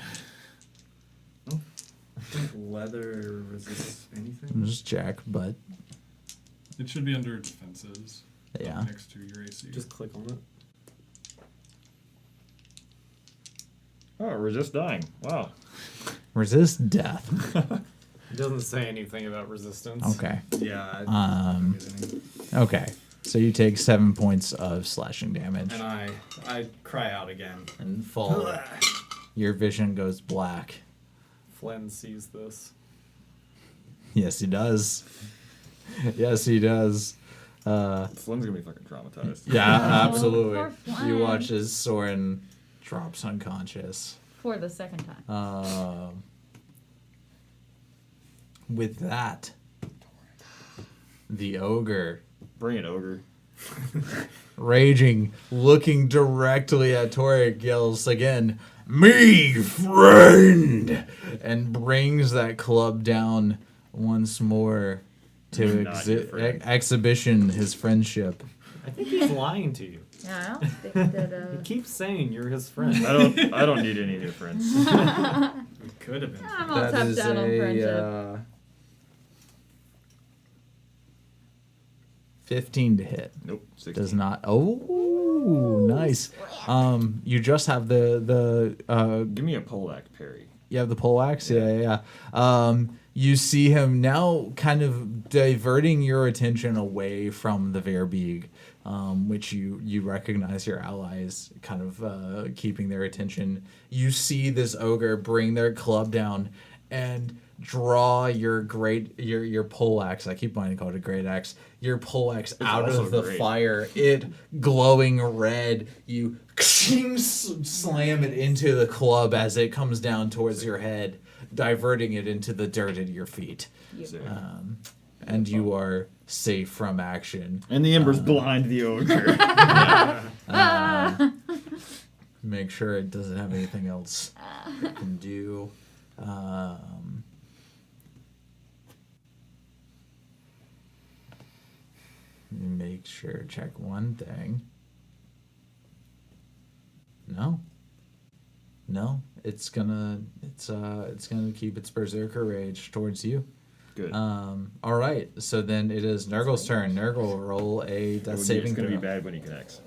think leather resists anything. Just check, but it should be under defenses. yeah. Next to your AC. Just click on it. Oh, resist dying. Wow. Resist death. It doesn't say anything about resistance. Okay. Yeah. Um, Reasoning. Okay. So you take 7 points of slashing damage And I cry out again. and fall. Your vision goes black. Flynn sees this. Yes, he does. Yes, he does. Flynn's gonna be fucking traumatized. Yeah, Oh, absolutely. poor Flynn. You watch as Soren drops unconscious. for the second time. With that, the ogre, Bring it, ogre. raging, looking directly at Toric, yells again, "Me, friend!" and brings that club down once more to Not your friend. exhibition his friendship. I think he's lying to you. Yeah, I don't think that. He keeps saying you're his friend. I don't need any new friends. It could have been. I'm all That tapped is out on friendship. 15 to hit. Nope. 16. Does not. Oh, nice. You just have the Give me a poleaxe parry. you have the poleaxe. Yeah. You see him now, kind of diverting your attention away from the Verbeeg, which you recognize your allies, kind of keeping their attention. You see this ogre bring their club down and draw your poleaxe. I keep wanting to call it a great axe. Your poleaxe out also of the great. fire. It glowing red. You slam it into the club as it comes down towards your head, diverting it into the dirt at your feet. Sick. And you are safe from action. And the embers blind the ogre. Make sure it doesn't have anything else it can do. Make sure, check one thing. No, it's gonna keep its berserker rage towards you. Good. All right, so then it is Nurgle's turn. Nurgle, roll a death saving It's gonna be throw. bad when he connects.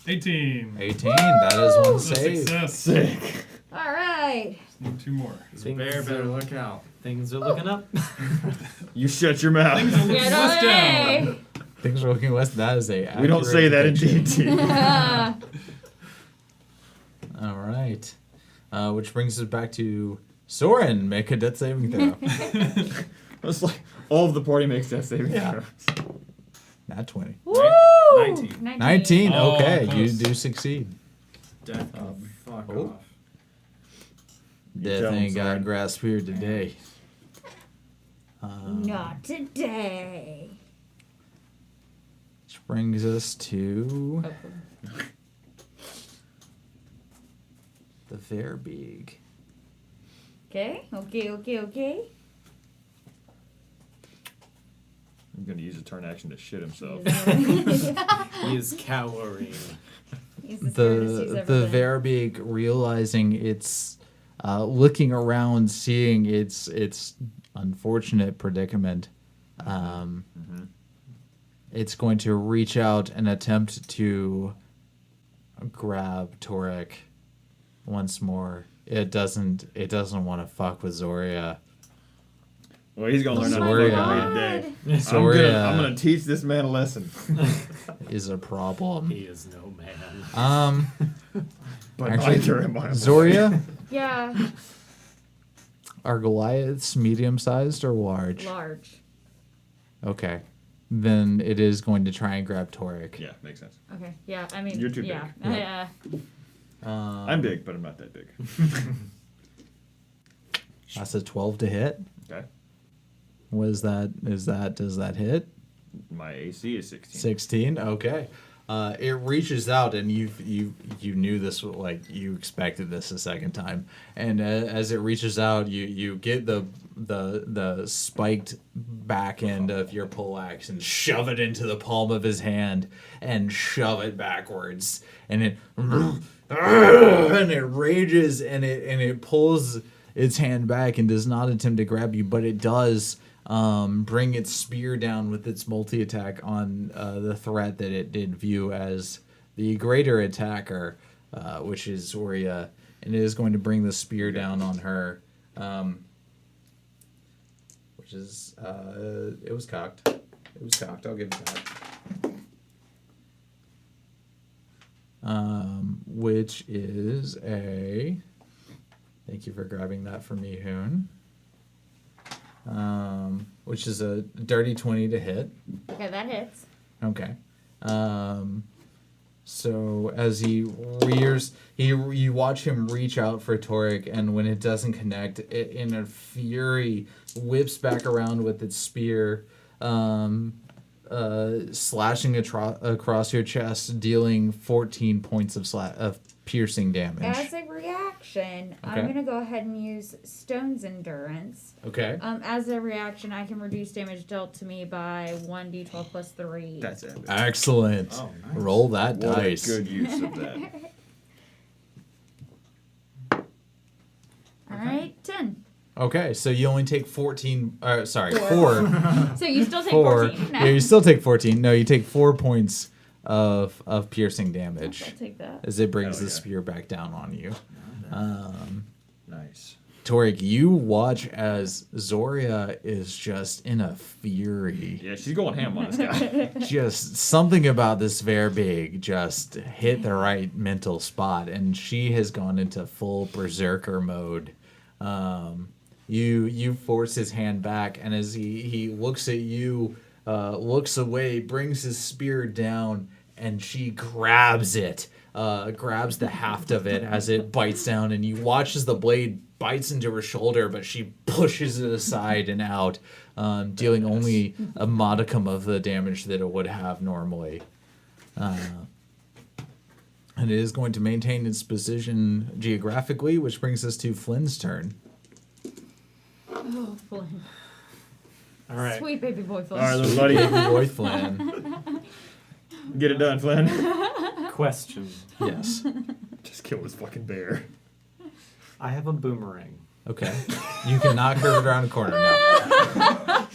18. 18. That is one A save. success. Sick. All right. Need 2 more. This bear better look out. Things are looking up. You shut your mouth. Get West down. away. Things are looking west. That is a. We don't accurate say that in depiction. D&D. All right, which brings us back to Soren. Make a death saving throw. It's like all of the party makes death saving Yeah. throws. Not 20. Woo! 19. 19. Oh, Okay, you close. do succeed. Death can fuck oh. off. You Death tell 'em, ain't got son. grass here today. Not today. Which brings us to the Verbeeg. Okay. I'm gonna use a turn action to shit himself. He is cowering. He's the smartest he's The ever been. Verbeeg, realizing it's looking around, seeing its unfortunate predicament, it's going to reach out and attempt to grab Torek once more. It doesn't want to fuck with Zoria. Well, he's gonna learn how to Zoria. fucking read today. Zoria I'm gonna teach this man a lesson. is a problem. He is no man. But Actually, neither am I. Zoria, Yeah, are Goliaths medium-sized or large? large. Okay. Then it is going to try and grab Torek. Yeah, makes sense. Okay, yeah, I mean, You're too yeah. big. Yeah. I'm big, but I'm not that big. That's a 12 to hit. Okay. Does that hit? My AC is 16. 16. Okay. It reaches out, and you knew this, like you expected this a second time, and as it reaches out, you get the spiked back end of your poleaxe and shove it into the palm of his hand and shove it backwards, and it rages and it pulls its hand back and does not attempt to grab you, but it does bring its spear down with its multi-attack on the threat that it did view as the greater attacker, which is Zoria, and it is going to bring the spear down on her, which is it was cocked. It was cocked. I'll give it that. Which is a. Thank you for grabbing that for me, Hoon. Which is a dirty 20 to hit. Okay, that hits. Okay. So as he rears, you watch him reach out for Torek, and when it doesn't connect, it in a fury whips back around with its spear, slashing across your chest, dealing 14 points of piercing damage. As a reaction, Okay. I'm gonna go ahead and use Stone's Endurance. Okay. As a reaction, I can reduce damage dealt to me by 1d12 plus 3. That's epic. Excellent. Oh, nice. Roll that What dice. a good use of that. Alright, 10. Okay, so you only take 14. Sorry, 4. So you still take 4. 14. Yeah, you still take 14. No, you take 4 points of piercing damage I'll take that. as it brings Hell the yeah. spear back down on you. Nice. Torek, you watch as Zoria is just in a fury. Yeah, she's going ham on this guy. Just something about this Verbeeg just hit the right mental spot, and she has gone into full berserker mode. You force his hand back, and as he looks at you, looks away, brings his spear down, and she grabs it, grabs the haft of it as it bites down, and you watch as the blade bites into her shoulder, but she pushes it aside and out, dealing only a modicum of the damage that it would have normally. And it is going to maintain its position geographically, which brings us to Flynn's turn. Oh, Flynn. All right. Sweet baby boy Flynn. All right, little buddy. Baby boy Flynn. Get it done, Flynn. Question. Yes. Just kill this fucking bear. I have a boomerang. Okay. You cannot curve it around a corner now.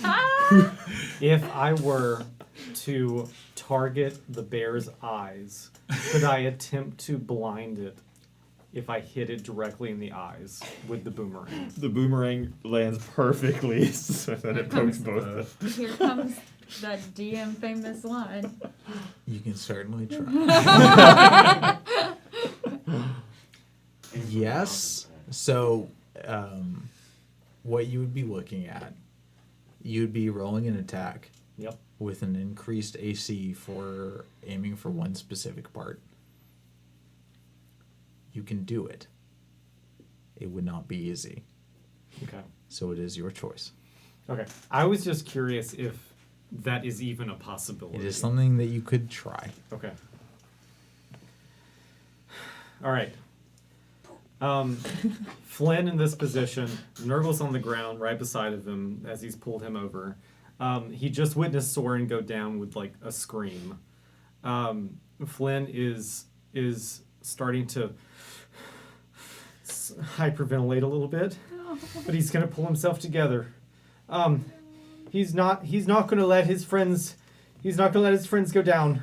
If I were to target the bear's eyes, could I attempt to blind it if I hit it directly in the eyes with the boomerang? The boomerang lands perfectly so that it pokes both. Here comes that DM famous line. You can certainly try. Yes. So, what you would be looking at, you'd be rolling an attack Yep. with an increased AC for aiming for one specific part. You can do it. It would not be easy. Okay. So it is your choice. Okay. I was just curious if that is even a possibility. It is something that you could try. Okay. All right. Flynn in this position, Nurgle's on the ground right beside of him as he's pulled him over. He just witnessed Soren go down with like a scream. Flynn is starting to hyperventilate a little bit, but he's gonna pull himself together. He's not gonna let his friends go down.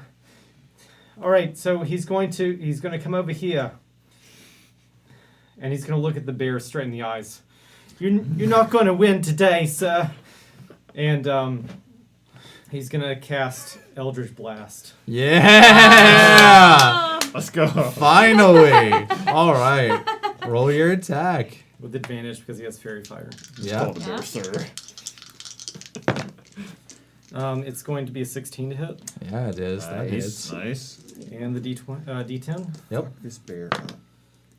All right, so he's gonna come over here. And he's going to look at the bear straight in the eyes. You're not going to win today, sir. And he's going to cast Eldritch Blast. Yeah! Let's go. Finally! All right. Roll your attack. With advantage because he has Fairy Fire. Yeah. Call the bear, sir. It's going to be a 16 to hit. Yeah, it is. That hits. Nice. And the D10. Yep. This bear.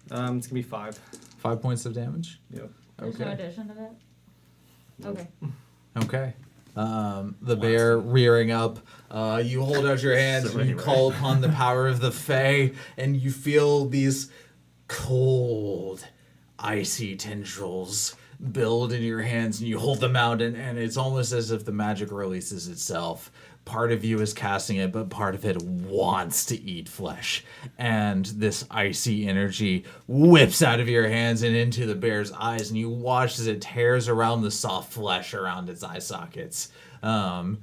It's going to be 5. 5 points of damage. Yep. There's no Okay. addition to that? Okay. Okay. The bear rearing up. You hold out your hands So and you anyway. call upon the power of the Fae, and you feel these cold, icy tendrils build in your hands, and you hold them out, and it's almost as if the magic releases itself. Part of you is casting it, but part of it wants to eat flesh. And this icy energy whips out of your hands and into the bear's eyes, and you watch as it tears around the soft flesh around its eye sockets, and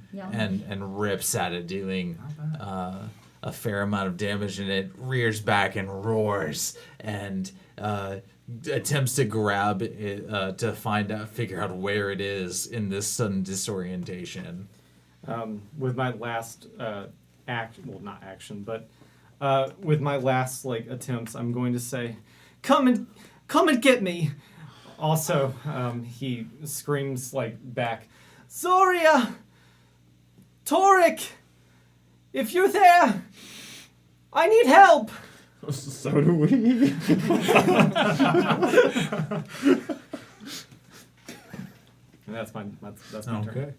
rips at it, dealing a fair amount of damage. And it rears back and roars and attempts to grab it to figure out where it is in this sudden disorientation. With my last not action, but with my last attempts, I'm going to say, "Come and get me." Also, he screams back, "Zoria, Toric, if you're there, I need help." So do we. And that's my turn. Okay.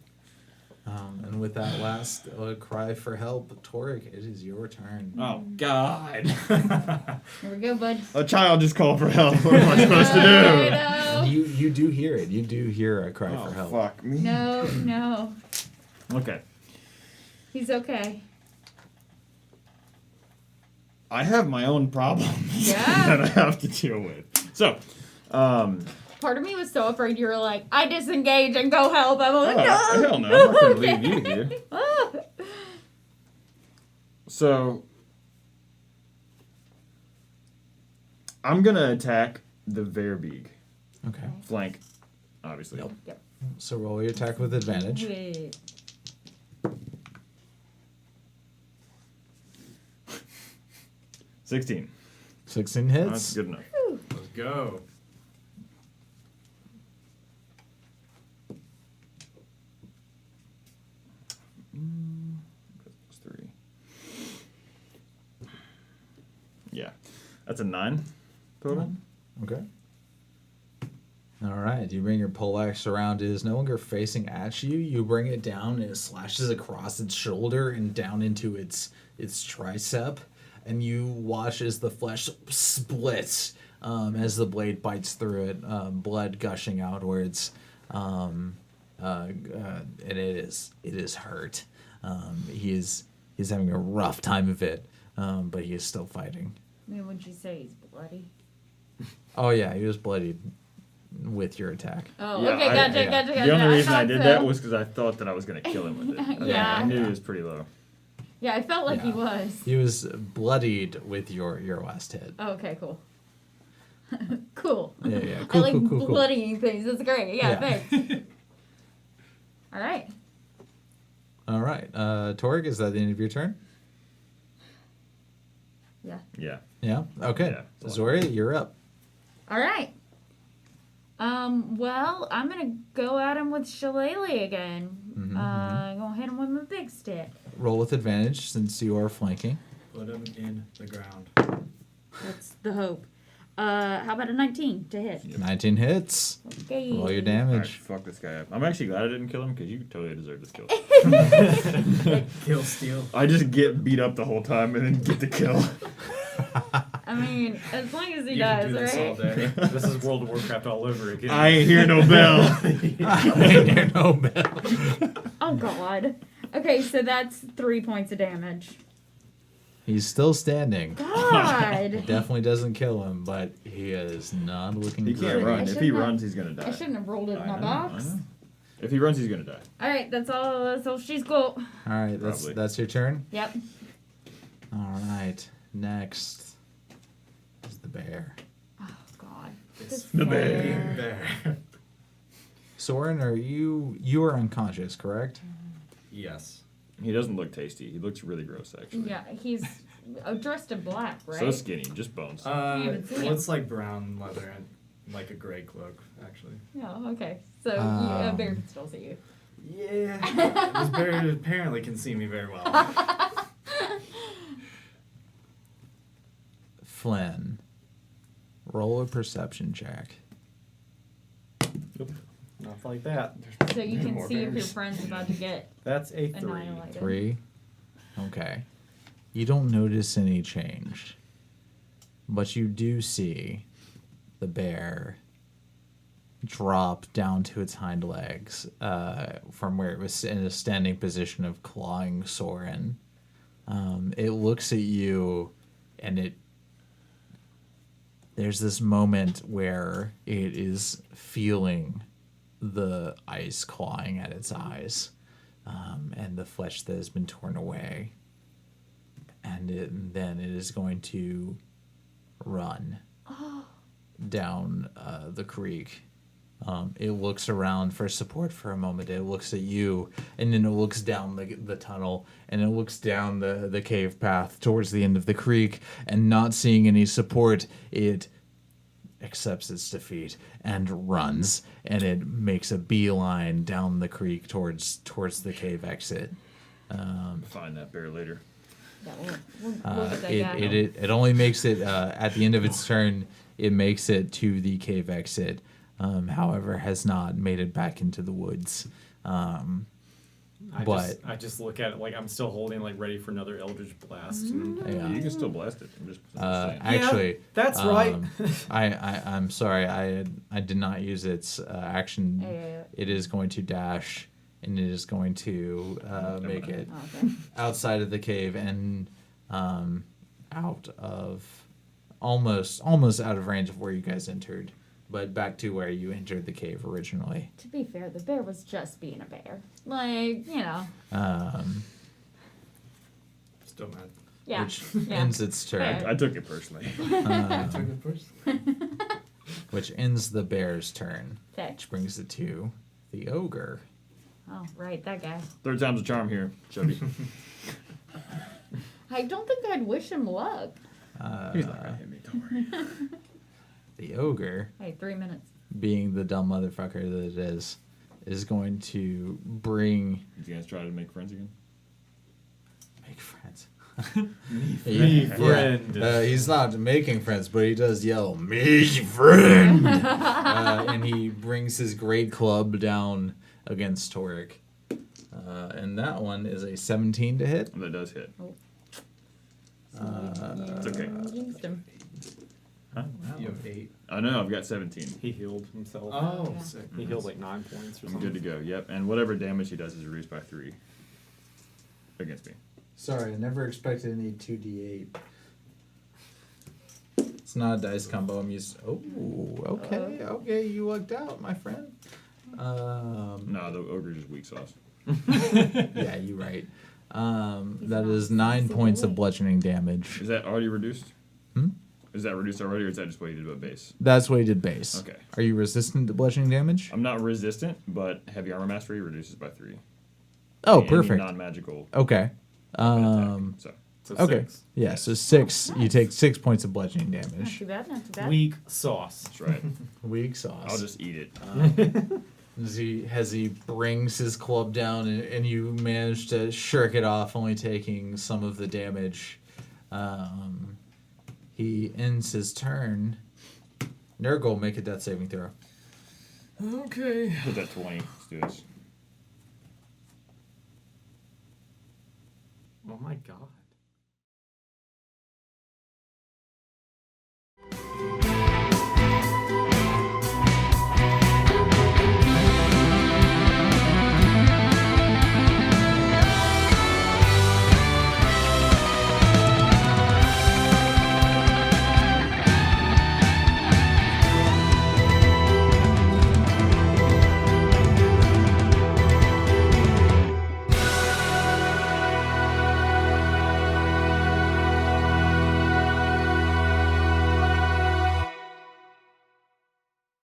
And with that last cry for help, Toric, it is your turn. Oh, God. Here we go, bud. A child just called for help. What am I supposed to I do? know. You do hear it. You do hear a cry Oh, for help. fuck me. No. Okay. He's okay. I have my own problems Yeah. that I have to deal with. So, Part of me was so afraid you were like, I disengage and go help. I'm like, no. hell no. I'm not going to leave you here. Ah. So, I'm going to attack the Verbeeg. Okay. Flank, obviously. Yep. So roll your attack with advantage. Wait. 16. 16 hits. That's good enough. Let's go. Plus 3. Yeah. That's a 9 total. Okay. All right. You bring your poleaxe around. It is no longer facing at you. You bring it down, and it slashes across its shoulder and down into its tricep. And you watch as the flesh splits as the blade bites through it, blood gushing outwards. And it is hurt. He's having a rough time of it, but he is still fighting. I mean, would you say he's bloody? Oh yeah, he was bloodied with your attack. Oh, Yeah, okay, gotcha. The only reason I thought did so. that was because I thought that I was going to kill him with it. Yeah. I knew he was pretty low. Yeah, I felt like he Yeah. was. He was bloodied with your last hit. Oh, okay, cool. Cool. Yeah. I like Cool. bloodying things. That's great. Yeah, Yeah. thanks. All right. All right, Torg, is that the end of your turn? Yeah. Yeah. Yeah. Okay. Yeah. Zoria, you're up. All right. Well, I'm gonna go at him with Shillelagh again. Gonna hit him with my big stick. Roll with advantage since you are flanking. Put him in the ground. That's the hope. How about a 19 to hit? 19 hits. Okay. Roll your Alright, damage. fuck this guy up. I'm actually glad I didn't kill him because you totally deserve this kill. Kill steal. I just get beat up the whole time and then get the kill. I mean, as long as he You does, can do this all right? day. This is World of Warcraft all over again. I ain't hear no bell. No bell. Oh god. Okay, so that's 3 points of damage. He's still standing. God. Definitely doesn't kill him, but he is not looking He good. can't run. I If he shouldn't runs, he's gonna die. I shouldn't have rolled it in I my know, box. I know. If he runs, he's gonna die. All right, that's all she's got. All right, Probably. that's your turn. Yep. All right, next is the bear. Oh god. It's the bear. There. Soren, you are unconscious, correct? Yes. He doesn't look tasty. He looks really gross, actually. Yeah, he's dressed in black, right? So skinny, just bones. even see him. Well, it's like brown leather and like a gray cloak, actually. Yeah. Okay. So a bear Um, can still see you. Yeah. This bear apparently can see me very well. Flynn, roll a perception check. Not like that. So you can more see if your bears. friend's about to get That's a 3. annihilated. 3. Okay. You don't notice any change, but you do see the bear drop down to its hind legs from where it was in a standing position of clawing Soren. It looks at you, and there's this moment where it is feeling the ice clawing at its eyes, and the flesh that has been torn away. And then it is going to run down the creek. It looks around for support for a moment. It looks at you, and then it looks down the tunnel, and it looks down the cave path towards the end of the creek, and not seeing any support, it accepts its defeat and runs, and it makes a beeline down the creek towards the cave exit. Find that bear later. Yeah, we'll get that guy. It only makes it at the end of its turn. It makes it to the cave exit. However, has not made it back into the woods. I just look at it like I'm still holding, like ready for another Eldritch Blast. And Yeah. You can still blast it. I'm just saying. Actually, that's right. I'm sorry. I did not use its action. Yeah. It is going to dash, and it is going to make it Oh, okay. outside of the cave and out of almost out of range of where you guys entered, but back to where you entered the cave originally. To be fair, the bear was just being a bear. Like, you know. Still mad. Yeah. Which yeah. ends its turn. Fair. I took it personally. Took it first. Which ends the bear's turn. Okay. Which brings it to the ogre. Oh, right, that guy. Third time's a charm here, Chubby. I don't think I'd wish him luck. He's not gonna hit me, don't worry. The ogre, Hey, 3 minutes. being the dumb motherfucker that it is going to bring You guys try to make friends again? make friends. Me friend. He's not making friends, but he does yell, "Me friend!" And he brings his great club down against Toric. And that one is a 17 to hit. That does hit. It's okay. Used him. Huh? You have 8. I know, I've got 17. He healed himself. Oh, Yeah. sick. He healed like 9 points or I'm something. good to go, yep. And whatever damage he does is reduced by 3 against me. Sorry, I never expected any 2d8. It's not a dice combo. I'm used. Oh, okay, you lucked out, my friend. No, the ogre is weak sauce. Yeah, you're right. That is 9 points of bludgeoning damage. Is that already reduced? Hmm? Is that reduced already, or is that just what you did about base? That's what he did base. Okay. Are you resistant to bludgeoning damage? I'm not resistant, but heavy armor mastery reduces by 3. Oh, Any perfect. non-magical Okay. weapon attack. So So Okay. 6. Yeah, so 6. You take 6 points of bludgeoning Not damage. too bad, not too bad. Weak sauce. that's right. Weak sauce. I'll just eat it. As he brings his club down and you manage to shirk it off, only taking some of the damage. He ends his turn. Nurgle, make a death saving throw. Okay. Put that 20. Let's do this. Oh my god.